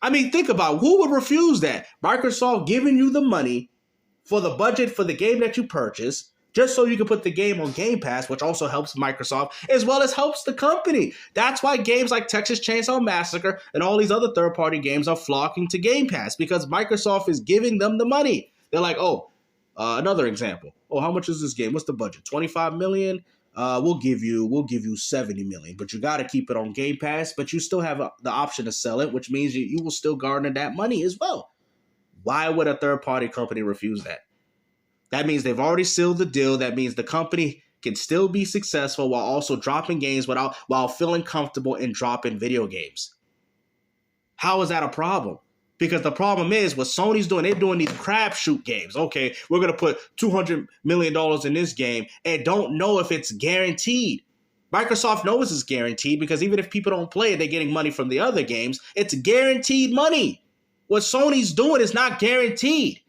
I mean, think about it. Who would refuse that? Microsoft giving you the money for the budget for the game that you purchase, just so you can put the game on Game Pass, which also helps Microsoft, as well as helps the company. That's why games like Texas Chainsaw Massacre and all these other third-party games are flocking to Game Pass because Microsoft is giving them the money. They're like, another example. Oh, how much is this game? What's the budget? 25 million? We'll give you 70 million, but you got to keep it on Game Pass, but you still have the option to sell it, which means you will still garner that money as well. Why would a third-party company refuse that? That means they've already sealed the deal. That means the company can still be successful while also dropping games while feeling comfortable in dropping video games. How is that a problem? Because the problem is what Sony's doing, they're doing these crapshoot games. Okay, we're going to put $200 million in this game and don't know if it's guaranteed. Microsoft knows it's guaranteed because even if people don't play it, they're getting money from the other games. It's guaranteed money. What Sony's doing is not guaranteed.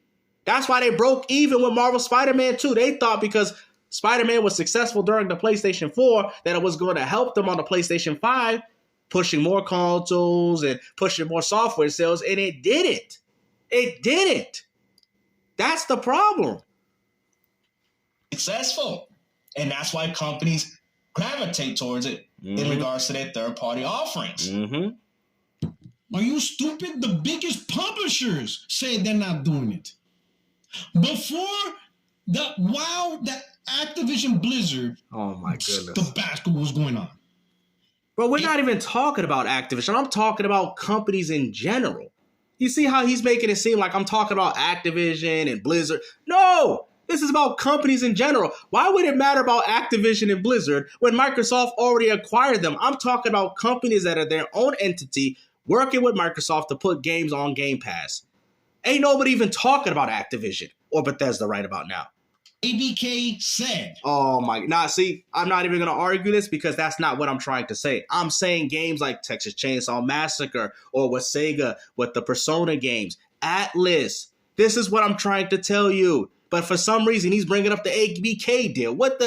That's why they broke even with Marvel Spider-Man 2. They thought because Spider-Man was successful during the PlayStation 4 that it was going to help them on the PlayStation 5, pushing more consoles and pushing more software sales, and it didn't. It didn't. That's the problem. Successful. And that's why companies gravitate towards it in regards to their third-party offerings. Mm-hmm. Are you stupid? The biggest publishers say they're not doing it. Before that Activision Blizzard, oh my goodness, the basketball was going on. But we're not even talking about Activision. I'm talking about companies in general. You see how he's making it seem like I'm talking about Activision and Blizzard? No, this is about companies in general. Why would it matter about Activision and Blizzard when Microsoft already acquired them? I'm talking about companies that are their own entity working with Microsoft to put games on Game Pass. Ain't nobody even talking about Activision or Bethesda right about now. ABK said. Oh my, see, I'm not even going to argue this because that's not what I'm trying to say. I'm saying games like Texas Chainsaw Massacre or with Sega, with the Persona games, Atlas. This is what I'm trying to tell you. But for some reason, he's bringing up the ABK deal. What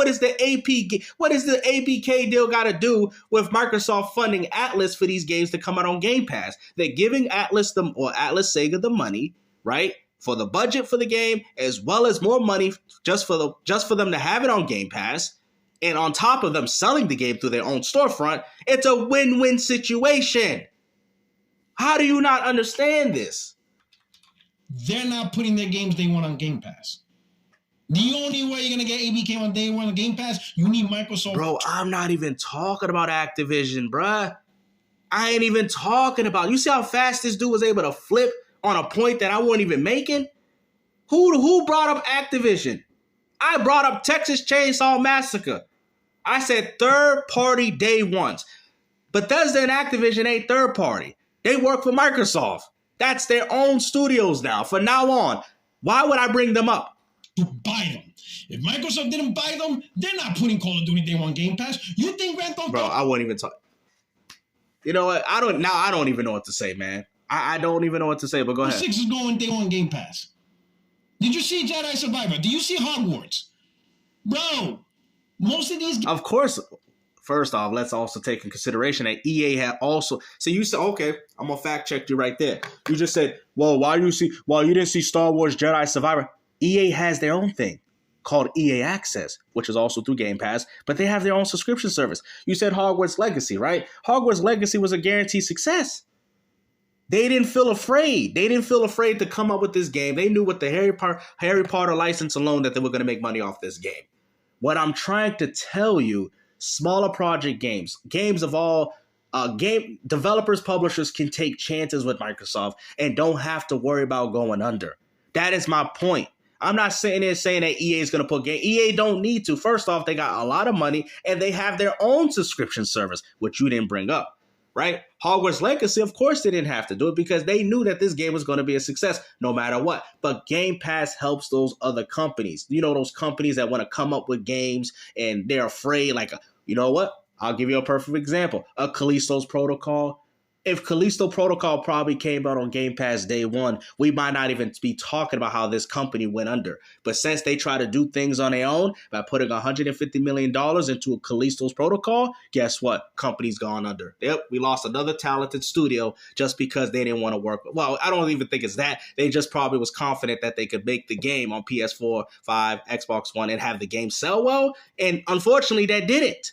is the ABK deal got to do with Microsoft funding Atlas for these games to come out on Game Pass? They're giving Atlas Sega the money, right, for the budget for the game, as well as more money just for them to have it on Game Pass. And on top of them selling the game through their own storefront, it's a win-win situation. How do you not understand this? they're not putting their games day one on Game Pass. The only way you're going to get ABK on day one on Game Pass, you need Microsoft. Bro, I'm not even talking about Activision, bruh. I ain't even talking about. You see how fast this dude was able to flip on a point that I wasn't even making? Who brought up Activision? I brought up Texas Chainsaw Massacre. I said third-party day ones. Bethesda and Activision ain't third-party. They work for Microsoft. That's their own studios now. From now on, why would I bring them up? To buy them. If Microsoft didn't buy them, they're not putting Call of Duty day one Game Pass. You think Grand Theft Auto? Bro, I wouldn't even talk. You know what? I don't even know what to say, man. I don't even know what to say, but go ahead. 6 is going day one Game Pass. Did you see Jedi Survivor? Did you see Hogwarts? Bro, most of these... Of course, first off, let's also take in consideration that EA had also... So you said, okay, I'm going to fact check you right there. You just said, well, why you didn't see Star Wars Jedi Survivor? EA has their own thing called EA Access, which is also through Game Pass, but they have their own subscription service. You said Hogwarts Legacy, right? Hogwarts Legacy was a guaranteed success. They didn't feel afraid. They didn't feel afraid to come up with this game. They knew with the Harry Potter license alone that they were going to make money off this game. What I'm trying to tell you, smaller project games of all game developers, publishers can take chances with Microsoft and don't have to worry about going under. That is my point. I'm not sitting there saying that EA is going to put game. EA don't need to. First off, they got a lot of money and they have their own subscription service, which you didn't bring up. Right? Hogwarts Legacy, of course they didn't have to do it because they knew that this game was going to be a success no matter what. But Game Pass helps those other companies. You know, those companies that want to come up with games and they're afraid, like, you know what? I'll give you a perfect example. A Callisto's Protocol. If Callisto Protocol probably came out on Game Pass day one, we might not even be talking about how this company went under. But since they try to do things on their own by putting $150 million into a Callisto's Protocol, guess what? Company's gone under. Yep, we lost another talented studio just because they didn't want to work. Well, I don't even think it's that. They just probably was confident that they could make the game on PS4, 5, Xbox One, and have the game sell well. And unfortunately, that didn't.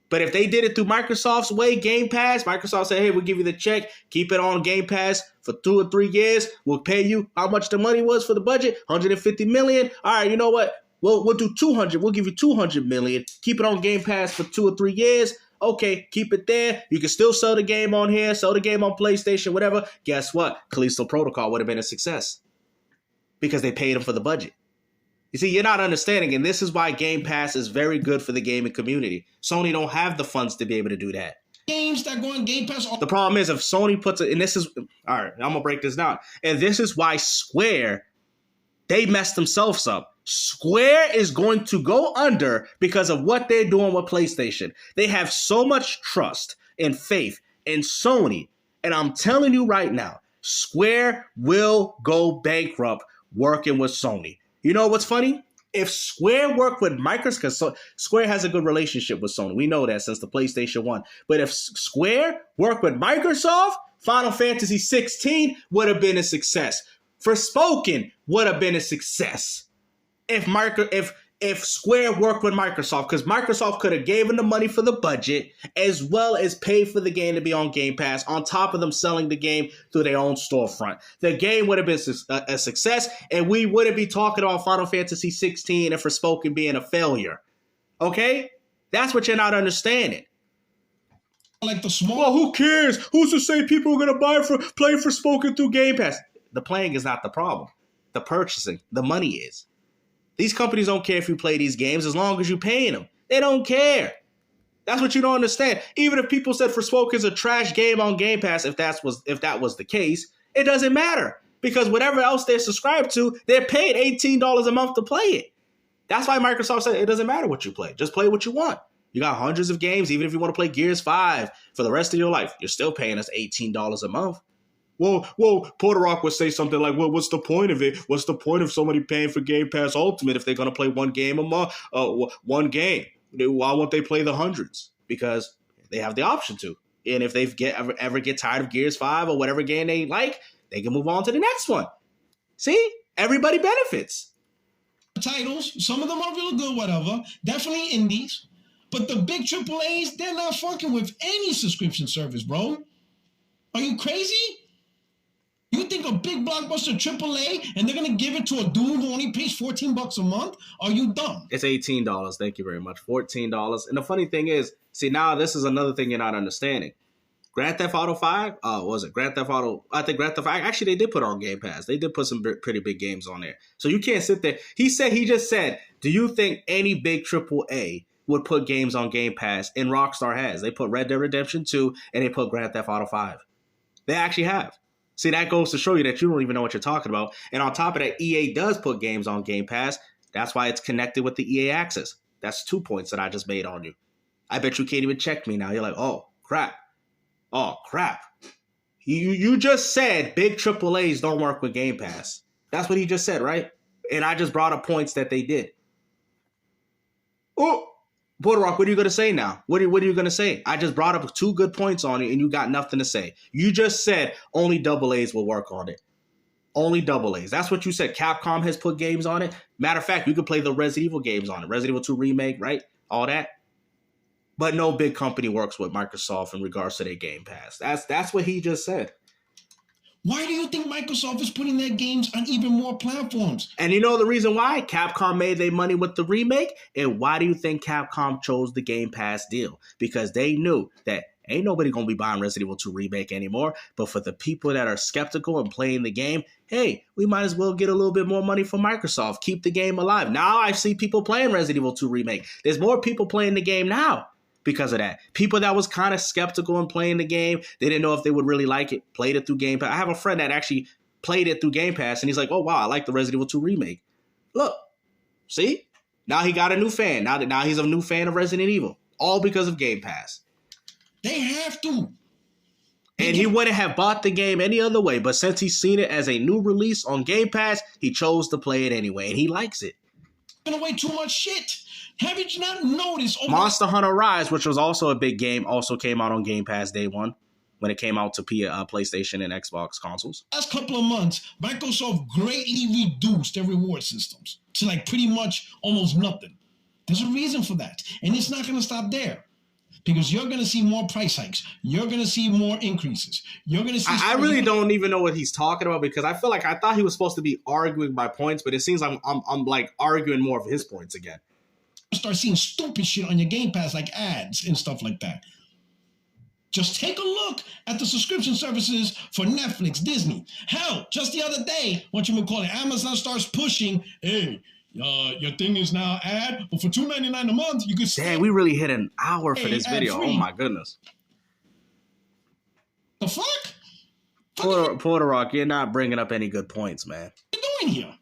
But if they did it through Microsoft's way, Game Pass, Microsoft said, hey, we'll give you the check, keep it on Game Pass for 2 or 3 years. We'll pay you how much the money was for the budget, $150 million. All right, you know what? We'll do 200. We'll give you $200 million. Keep it on Game Pass for 2 or 3 years. Okay, keep it there. You can still sell the game on here, sell the game on PlayStation, whatever. Guess what? Callisto Protocol would have been a success because they paid them for the budget. You see, you're not understanding, and this is why Game Pass is very good for the gaming community. Sony don't have the funds to be able to do that. Games that go on Game Pass. The problem is if Sony puts it, and this is, all right, I'm going to break this down. And this is why Square, they messed themselves up. Square is going to go under because of what they're doing with PlayStation. They have so much trust and faith in Sony. And I'm telling you right now, Square will go bankrupt working with Sony. You know what's funny? If Square worked with Microsoft, because Square has a good relationship with Sony. We know that since the PlayStation 1. But if Square worked with Microsoft, Final Fantasy 16 would have been a success. Forspoken would have been a success. If Square worked with Microsoft, because Microsoft could have given the money for the budget as well as paid for the game to be on Game Pass, on top of them selling the game through their own storefront. The game would have been a success, and we wouldn't be talking about Final Fantasy 16 and Forspoken being a failure. Okay? That's what you're not understanding. Like the small... Well, who cares? Who's to say people are going to play Forspoken through Game Pass? The playing is not the problem. The purchasing, the money is. These companies don't care if you play these games as long as you're paying them. They don't care. That's what you don't understand. Even if people said Forspoken is a trash game on Game Pass, if that was the case, it doesn't matter. Because whatever else they're subscribed to, they're paid $18 a month to play it. That's why Microsoft said it doesn't matter what you play. Just play what you want. You got hundreds of games. Even if you want to play Gears 5 for the rest of your life, you're still paying us $18 a month. Well, PuertoRock would say something like, well, what's the point of it? What's the point of somebody paying for Game Pass Ultimate if they're going to play one game a month? One game. Why won't they play the hundreds? Because they have the option to. And if they ever get tired of Gears 5 or whatever game they like, they can move on to the next one. See? Everybody benefits. Titles, some of them are really good, whatever. Definitely indies. But the big AAAs, they're not fucking with any subscription service, bro. Are you crazy? You think a big blockbuster AAA and they're going to give it to a dude who only pays $14 a month? Are you dumb? It's $18. Thank you very much. $14. And the funny thing is, see, now this is another thing you're not understanding. Grand Theft Auto 5? What was it? Grand Theft Auto. I think Grand Theft. Actually, they did put it on Game Pass. They did put some pretty big games on there. So you can't sit there. He just said, do you think any big AAA would put games on Game Pass? And Rockstar has. They put Red Dead Redemption 2 and they put Grand Theft Auto 5. They actually have. See, that goes to show you that you don't even know what you're talking about. And on top of that, EA does put games on Game Pass. That's why it's connected with the EA Access. That's 2 points that I just made on you. I bet you can't even check me now. You're like, oh, crap. Oh, crap. You just said big AAAs don't work with Game Pass. That's what he just said, right? And I just brought up points that they did. Oh, PuertoRock, what are you going to say now? What are you going to say? I just brought up 2 good points on it, and you got nothing to say. You just said only AA's will work on it. Only AA's. That's what you said. Capcom has put games on it. Matter of fact, you could play the Resident Evil games on it. Resident Evil 2 Remake, right? All that. But no big company works with Microsoft in regards to their Game Pass. That's what he just said. Why do you think Microsoft is putting their games on even more platforms? And you know the reason why? Capcom made their money with the remake. And why do you think Capcom chose the Game Pass deal? Because they knew that ain't nobody going to be buying Resident Evil 2 Remake anymore. But for the people that are skeptical and playing the game, hey, we might as well get a little bit more money from Microsoft. Keep the game alive. Now I see people playing Resident Evil 2 Remake. There's more people playing the game now. Because of that. People that was kind of skeptical in playing the game, they didn't know if they would really like it, played it through Game Pass. I have a friend that actually played it through Game Pass, and he's like, oh, wow, I like the Resident Evil 2 Remake. Look, see? Now he got a new fan. Now he's a new fan of Resident Evil. All because of Game Pass. They have to. And he wouldn't have bought the game any other way, but since he's seen it as a new release on Game Pass, he chose to play it anyway, and he likes it. Giving away too much shit. Haven't you not noticed? Monster Hunter Rise, which was also a big game, also came out on Game Pass day one when it came out to PlayStation and Xbox consoles. Last couple of months, Microsoft greatly reduced their reward systems to like pretty much almost nothing. There's a reason for that. And it's not going to stop there. Because you're going to see more price hikes. You're going to see more increases. You're going to see... I really don't even know what he's talking about because I feel like I thought he was supposed to be arguing my points, but it seems I'm like arguing more of his points again. Start seeing stupid shit on your Game Pass like ads and stuff like that. Just take a look at the subscription services for Netflix, Disney. Hell, just the other day, Amazon starts pushing, hey, your thing is now ad, but for $2.99 a month, you can... Damn, we really hit an hour for this video. Oh my goodness. The fuck? PuertoRock, you're not bringing up any good points, man. What are you doing here?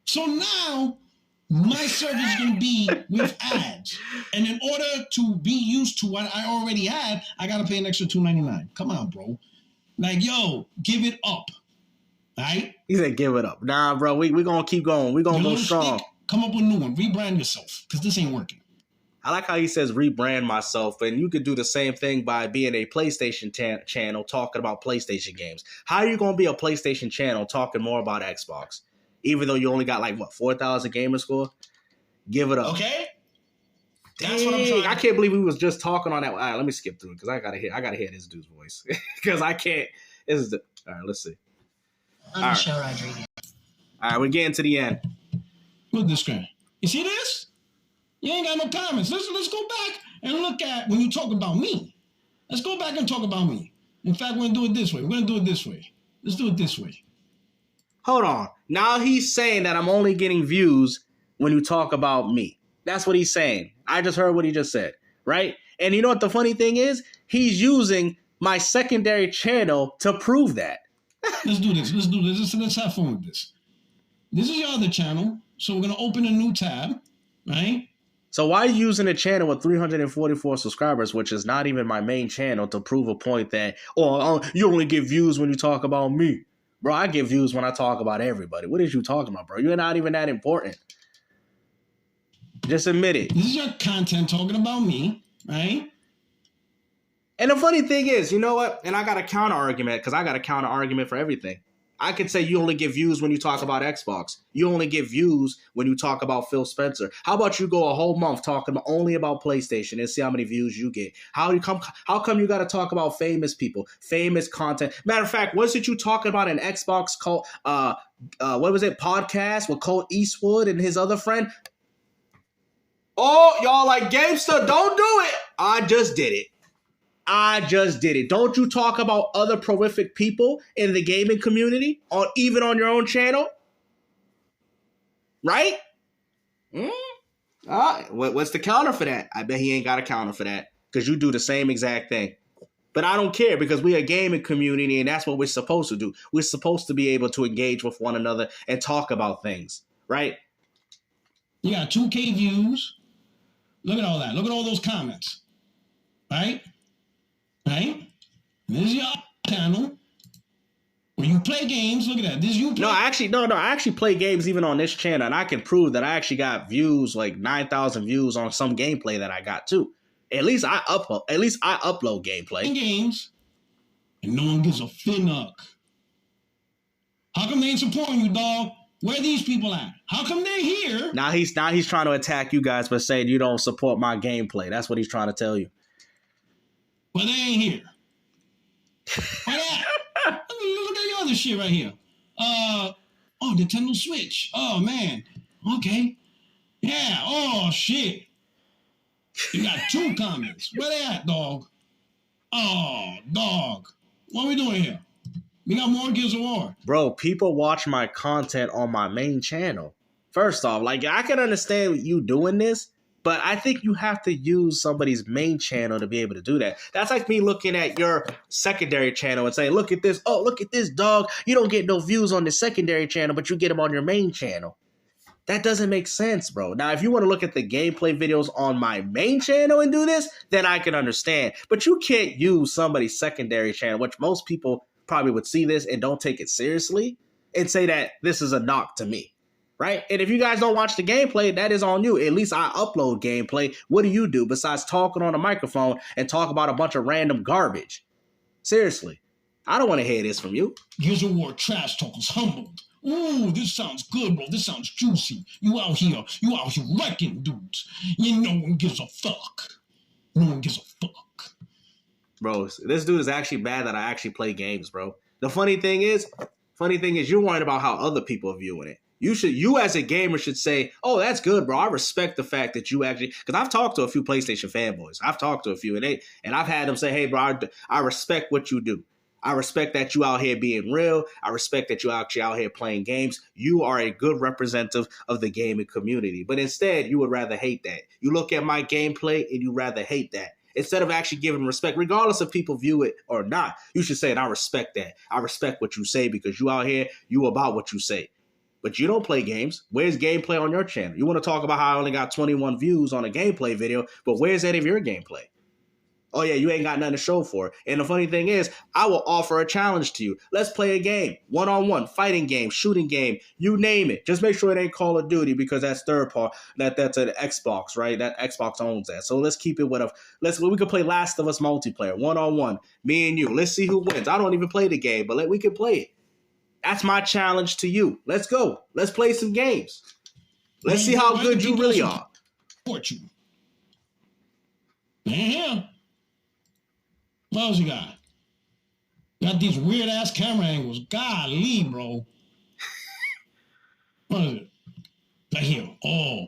So now... my service is going to be with ads. And in order to be used to what I already had, I got to pay an extra $2.99. Come on, bro. Like, yo, give it up. All right? He said give it up. Nah, bro, we going to keep going. We're going to go strong. Come up with a new one. Rebrand yourself because this ain't working. I like how he says rebrand myself, and you could do the same thing by being a PlayStation channel talking about PlayStation games. How are you going to be a PlayStation channel talking more about Xbox? Even though you only got 4,000 gamer score, give it up. Okay, that's what I'm trying. I can't believe we was just talking on that. All right, let me skip through it because I gotta hear this dude's voice because I can't. All right, let's see. Michelle Rodriguez. All right, we're getting to the end. Look at this screen. You see this? You ain't got no comments. Let's go back and look at when you talk about me. Let's go back and talk about me. In fact, we're gonna do it this way. Let's do it this way. Hold on. Now he's saying that I'm only getting views when you talk about me. That's what he's saying. I just heard what he just said, right? And you know what the funny thing is? He's using my secondary channel to prove that. Let's do this. Let's have fun with this. This is your other channel. So we're going to open a new tab, right? So why are you using a channel with 344 subscribers, which is not even my main channel, to prove a point that, you only get views when you talk about me? Bro, I get views when I talk about everybody. What is you talking about, bro? You're not even that important. Just admit it. This is your content talking about me, right? And the funny thing is, you know what? And I got a counter argument because I got a counter argument for everything. I could say you only get views when you talk about Xbox. You only get views when you talk about Phil Spencer. How about you go a whole month talking only about PlayStation and see how many views you get? How come you got to talk about famous people, famous content? Matter of fact, wasn't you talking about an Xbox called what was it, podcast with Colt Eastwood and his other friend? Oh, y'all like Gamester, don't do it. I just did it. Don't you talk about other prolific people in the gaming community, even on your own channel? Right? What's the counter for that? I bet he ain't got a counter for that because you do the same exact thing. But I don't care because we're a gaming community and that's what we're supposed to do. We're supposed to be able to engage with one another and talk about things, right? You got 2K views. Look at all that. Look at all those comments. Right? Right? This is your channel where you play games. Look at that. This is you play. I actually play games even on this channel, and I can prove that I actually got views, like 9,000 views on some gameplay that I got too. At least I upload gameplay. Games, and no one gives a finnuck. How come they ain't supporting you, dog? Where are these people at? How come they're here? Now he's trying to attack you guys by saying you don't support my gameplay. That's what he's trying to tell you. Well, they ain't here. Why that? Look at your other shit right here. Nintendo Switch. Oh, man. Okay. Yeah. Oh, shit. You got 2 comments. Where they at, dog? Oh, dog. What are we doing here? We got more Gears of War. Bro, people watch my content on my main channel. First off, like, I can understand you doing this, but I think you have to use somebody's main channel to be able to do that. That's like me looking at your secondary channel and saying, look at this. Oh, look at this, dog. You don't get no views on the secondary channel, but you get them on your main channel. That doesn't make sense, bro. Now, if you want to look at the gameplay videos on my main channel and do this, then I can understand. But you can't use somebody's secondary channel, which most people probably would see this and don't take it seriously, and say that this is a knock to me. Right? And if you guys don't watch the gameplay, that is on you. At least I upload gameplay. What do you do besides talking on a microphone and talk about a bunch of random garbage? Seriously. I don't want to hear this from you. Gears of War trash talkers humbled. Ooh, this sounds good, bro. This sounds juicy. You out here wrecking dudes. No one gives a fuck. No one gives a fuck. Bro, this dude is actually bad that I actually play games, bro. The funny thing is you're worried about how other people are viewing it. You as a gamer should say, oh, that's good, bro. I respect the fact that you actually, because I've talked to a few PlayStation fanboys. I've talked to a few, and I've had them say, hey, bro, I respect what you do. I respect that you out here being real. I respect that you actually out here playing games. You are a good representative of the gaming community. But instead, you would rather hate that. You look at my gameplay and you rather hate that. Instead of actually giving respect, regardless if people view it or not, you should say, and I respect that. I respect what you say because you out here, you about what you say. But you don't play games. Where's gameplay on your channel? You want to talk about how I only got 21 views on a gameplay video, but where's that of your gameplay? Oh, yeah, you ain't got nothing to show for it. And the funny thing is, I will offer a challenge to you. Let's play a game, one-on-one, fighting game, shooting game, you name it. Just make sure it ain't Call of Duty because that's third part. That's an Xbox, right? That Xbox owns that. So let's keep it with we could play Last of Us multiplayer, one-on-one, me and you. Let's see who wins. I don't even play the game, but we can play it. That's my challenge to you. Let's go. Let's play some games. Let's see how good you really are. Fortune. Yeah. What else you got? Got these weird ass camera angles. Golly, bro. What is it? Right here. Oh,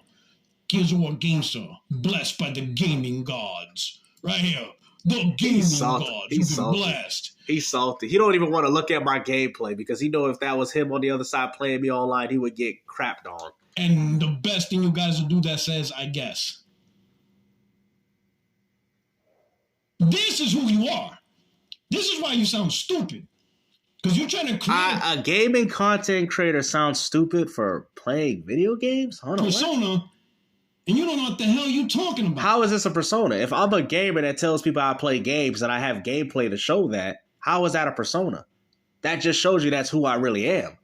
Gears of War GameStar, blessed by the gaming gods. Right here. The gaming gods. You've been blessed. He's salty. He don't even want to look at my gameplay because he know if that was him on the other side playing me online, he would get crapped on. And the best thing you guys will do that says, I guess. This is who you are. This is why you sound stupid. Because you're trying to create... A gaming content creator sounds stupid for playing video games? Hold on, persona, what? And you don't know what the hell you're talking about. How is this a persona? If I'm a gamer that tells people I play games and I have gameplay to show that, how is that a persona? That just shows you that's who I really am.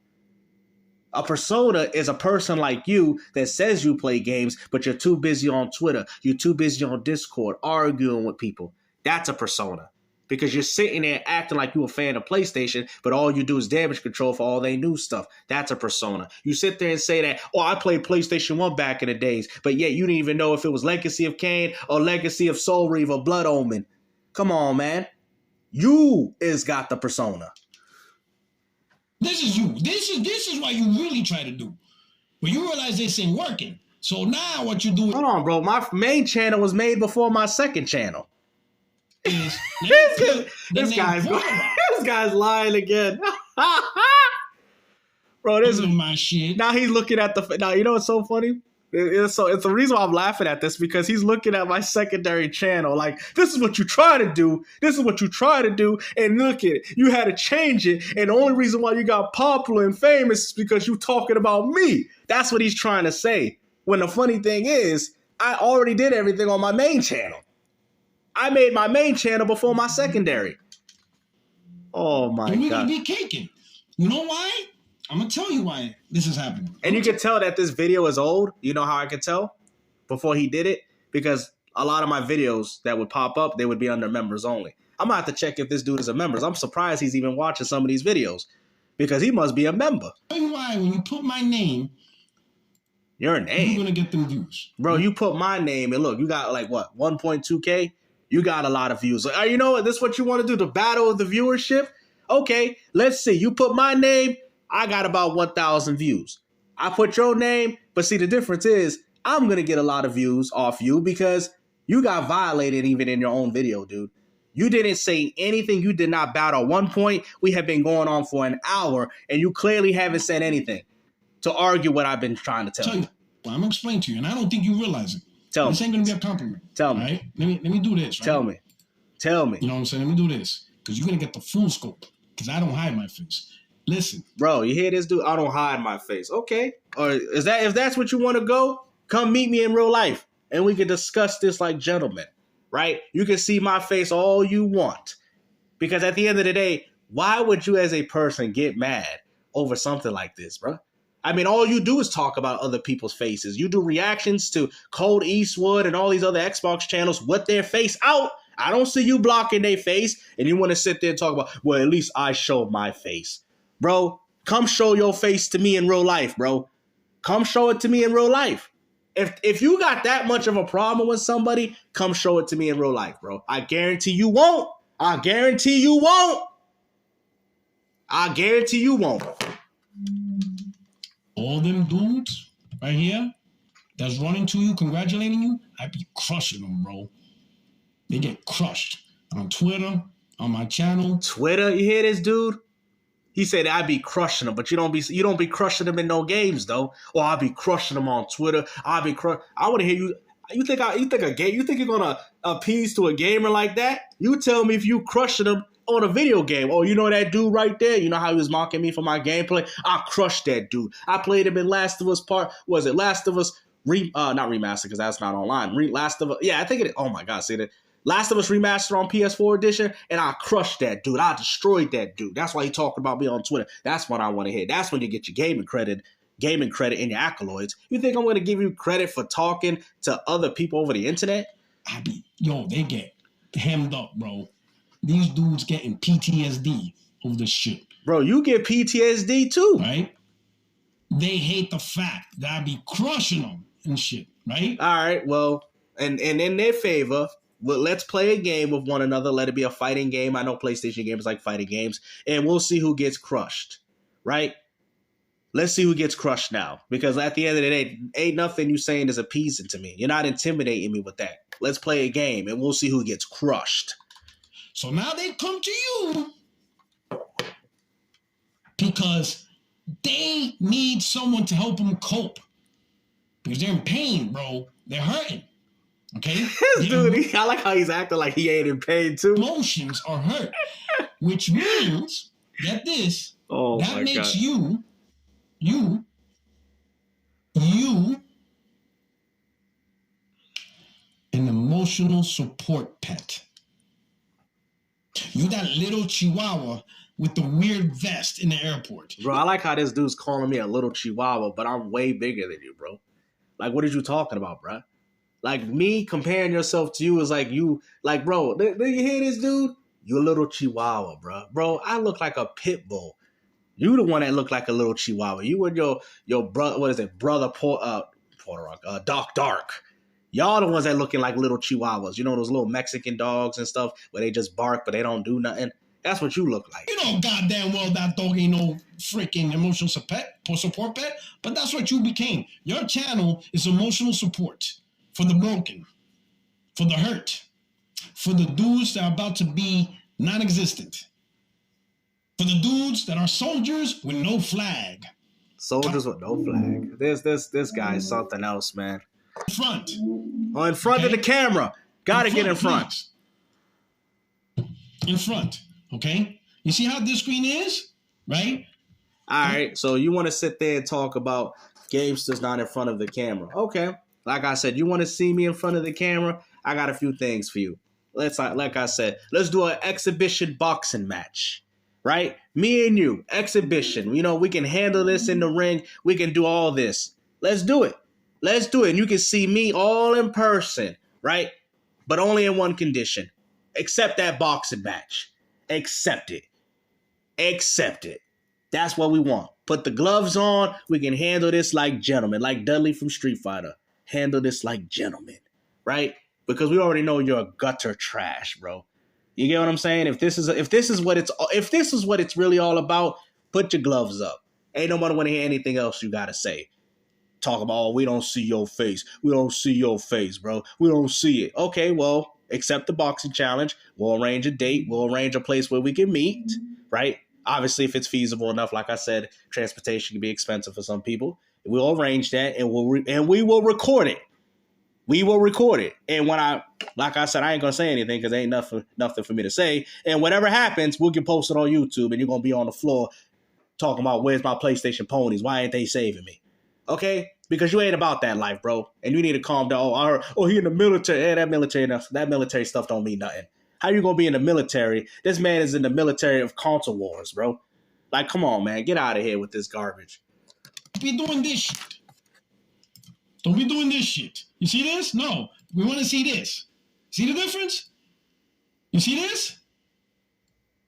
A persona is a person like you that says you play games, but you're too busy on Twitter. You're too busy on Discord arguing with people. That's a persona. because you're sitting there acting like you a fan of PlayStation, but all you do is damage control for all they new stuff. That's a persona. You sit there and say that, oh, I played PlayStation 1 back in the days, but yet you didn't even know if it was Legacy of Kain or Legacy of Soul Reaver, Blood Omen. Come on, man. You is got the persona. This is you. This is what you really try to do. But you realize this ain't working. So now what you do is... Hold on, bro. My main channel was made before my second channel. This guy's lying again. Bro, this is my shit. Now he's looking at the... Now, you know what's so funny? It's the reason why I'm laughing at this, because he's looking at my secondary channel like, this is what you try to do. This is what you try to do. And look at it. You had to change it. And the only reason why you got popular and famous is because you talking about me. That's what he's trying to say. When the funny thing is, I already did everything on my main channel. I made my main channel before my secondary. Oh, my God. We're going to be caking. You know why? I'm going to tell you why this is happening. And you can tell that this video is old. You know how I could tell? Before he did it? Because a lot of my videos that would pop up, they would be under members only. I'm going to have to check if this dude is a member. I'm surprised he's even watching some of these videos. Because he must be a member. Tell you why, when you put my name... Your name? You're going to get them views. Bro, you put my name and look, you got like what? 1.2K? You got a lot of views. Like, you know what? This is what you want to do? The battle of the viewership? Okay, let's see. You put my name... I got about 1,000 views. I put your name, but see, the difference is I'm going to get a lot of views off you because you got violated even in your own video, dude. You didn't say anything. You did not battle. At one point, we have been going on for an hour, and you clearly haven't said anything to argue what I've been trying to tell you. Well, I'm going to explain to you, and I don't think you realize it. Tell me. This ain't going to be a compliment. Tell me. Right? Let me do this. Right? Tell me. You know what I'm saying? Let me do this, because you're going to get the full scope, because I don't hide my face. Listen, bro, you hear this dude? I don't hide my face. Okay. Or is that, if that's what you want to go, come meet me in real life and we can discuss this like gentlemen, right? You can see my face all you want. Because at the end of the day, why would you as a person get mad over something like this, bro? I mean, all you do is talk about other people's faces. You do reactions to Cold Eastwood and all these other Xbox channels with their face out. I don't see you blocking their face and you want to sit there and talk about, well, at least I show my face. Bro, come show your face to me in real life, bro. Come show it to me in real life. If you got that much of a problem with somebody, come show it to me in real life, bro. I guarantee you won't. I guarantee you won't. I guarantee you won't. All them dudes right here that's running to you, congratulating you, I be crushing them, bro. They get crushed on Twitter, on my channel. Twitter, you hear this, dude? He said I be crushing them, but you don't be crushing them in no games though. Or I be crushing them on Twitter. I want to hear you. You think you're gonna appease to a gamer like that? You tell me if you crushing them on a video game. Oh, you know that dude right there? You know how he was mocking me for my gameplay? I crushed that dude. I played him in Last of Us Last of Us not remastered because that's not online. Last of Us, yeah, I think it. Oh my God, see that. Last of Us Remastered on PS4 edition, and I crushed that dude. I destroyed that dude. That's why he talking about me on Twitter. That's what I want to hear. That's when you get your gaming credit in your accolades. You think I'm going to give you credit for talking to other people over the internet? They get hemmed up, bro. These dudes getting PTSD over this shit. Bro, you get PTSD too. Right? They hate the fact that I be crushing them and shit, right? All right, well, and in their favor... Well, let's play a game with one another. Let it be a fighting game. I know PlayStation games like fighting games. And we'll see who gets crushed, right? Let's see who gets crushed now. Because at the end of the day, ain't nothing you saying is appeasing to me. You're not intimidating me with that. Let's play a game, and we'll see who gets crushed. So now they come to you because they need someone to help them cope. Because they're in pain, bro. They're hurting. Okay? Dude, I like how he's acting like he ain't in pain too. Emotions are hurt. Which means, get this, that makes you an emotional support pet. You that little chihuahua with the weird vest in the airport. Bro, I like how this dude's calling me a little chihuahua, but I'm way bigger than you, bro. Like, what are you talking about, bro? Like, me comparing yourself to you is like you, like, bro, do you hear this dude? You a little chihuahua, bro. Bro, I look like a pit bull. You the one that look like a little chihuahua. You and your brother, what is it, brother PuertoRock, Doc Dark. Y'all the ones that looking like little chihuahuas. You know those little Mexican dogs and stuff where they just bark but they don't do nothing. That's what you look like. You know goddamn well that dog ain't no freaking emotional support pet, but that's what you became. Your channel is emotional support for the broken, for the hurt, for the dudes that are about to be non-existent, for the dudes that are soldiers with no flag. Soldiers with no flag. This guy is something else, man. In front. Oh, in front of the camera. Gotta get in front. Please. In front. Okay? You see how this screen is? Right? All right. So you want to sit there and talk about gamesters not in front of the camera. Okay. Like I said, you want to see me in front of the camera? I got a few things for you. Like I said, let's do an exhibition boxing match. Right? Me and you. Exhibition. You know, we can handle this in the ring. We can do all this. Let's do it. Let's do it. And you can see me all in person, right? But only in one condition. Accept that boxing match. Accept it. Accept it. That's what we want. Put the gloves on. We can handle this like gentlemen, like Dudley from Street Fighter. Handle this like gentlemen, right? Because we already know you're a gutter trash, bro. You get what I'm saying? If this is what it's really all about, put your gloves up. Ain't nobody want to hear anything else you gotta say. Talk about, oh, we don't see your face. We don't see your face, bro. We don't see it. Okay, well, accept the boxing challenge. We'll arrange a date. We'll arrange a place where we can meet, right? Obviously, if it's feasible enough, like I said, transportation can be expensive for some people. We'll arrange that, and we will record it. We will record it. And like I said, I ain't going to say anything because ain't nothing for me to say. And whatever happens, we'll get posted on YouTube, and you're going to be on the floor talking about, where's my PlayStation ponies? Why ain't they saving me? Okay? Because you ain't about that life, bro. And you need to calm down. Oh, he in the military. Hey, that military stuff don't mean nothing. How you going to be in the military? This man is in the military of console wars, bro. Like, come on, man. Get out of here with this garbage. Be doing this shit. Don't be doing this shit. You see this? No. We want to see this. See the difference? You see this?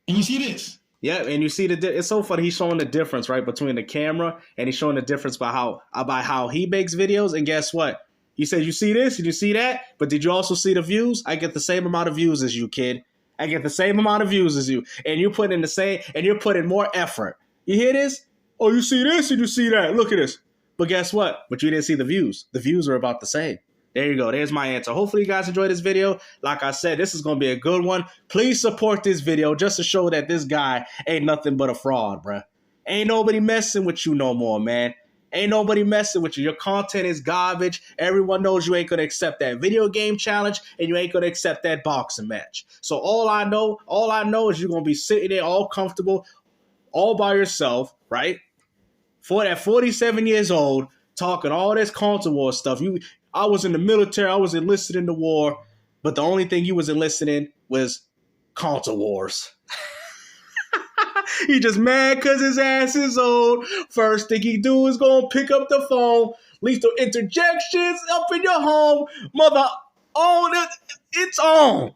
And you see this? Yeah, and you see it's so funny. He's showing the difference, right, between the camera, and he's showing the difference by how he makes videos. And guess what? He said, you see this and you see that, but did you also see the views? I get the same amount of views as you, kid. I get the same amount of views as you, and you put in the same, and you're putting more effort. You hear this? Oh, you see this and you see that. Look at this. But guess what? But you didn't see the views. The views are about the same. There you go. There's my answer. Hopefully you guys enjoyed this video. Like I said, this is going to be a good one. Please support this video just to show that this guy ain't nothing but a fraud, bruh. Ain't nobody messing with you no more, man. Ain't nobody messing with you. Your content is garbage. Everyone knows you ain't going to accept that video game challenge, and you ain't going to accept that boxing match. So all I know is you're going to be sitting there all comfortable, all by yourself, right? For that 47 years old, talking all this console war stuff. I was in the military. I was enlisted in the war. But the only thing you was enlisted in was console wars. He just mad because his ass is old. First thing he do is go and pick up the phone. Lethal interjections up in your home. Mother, on it. It's on.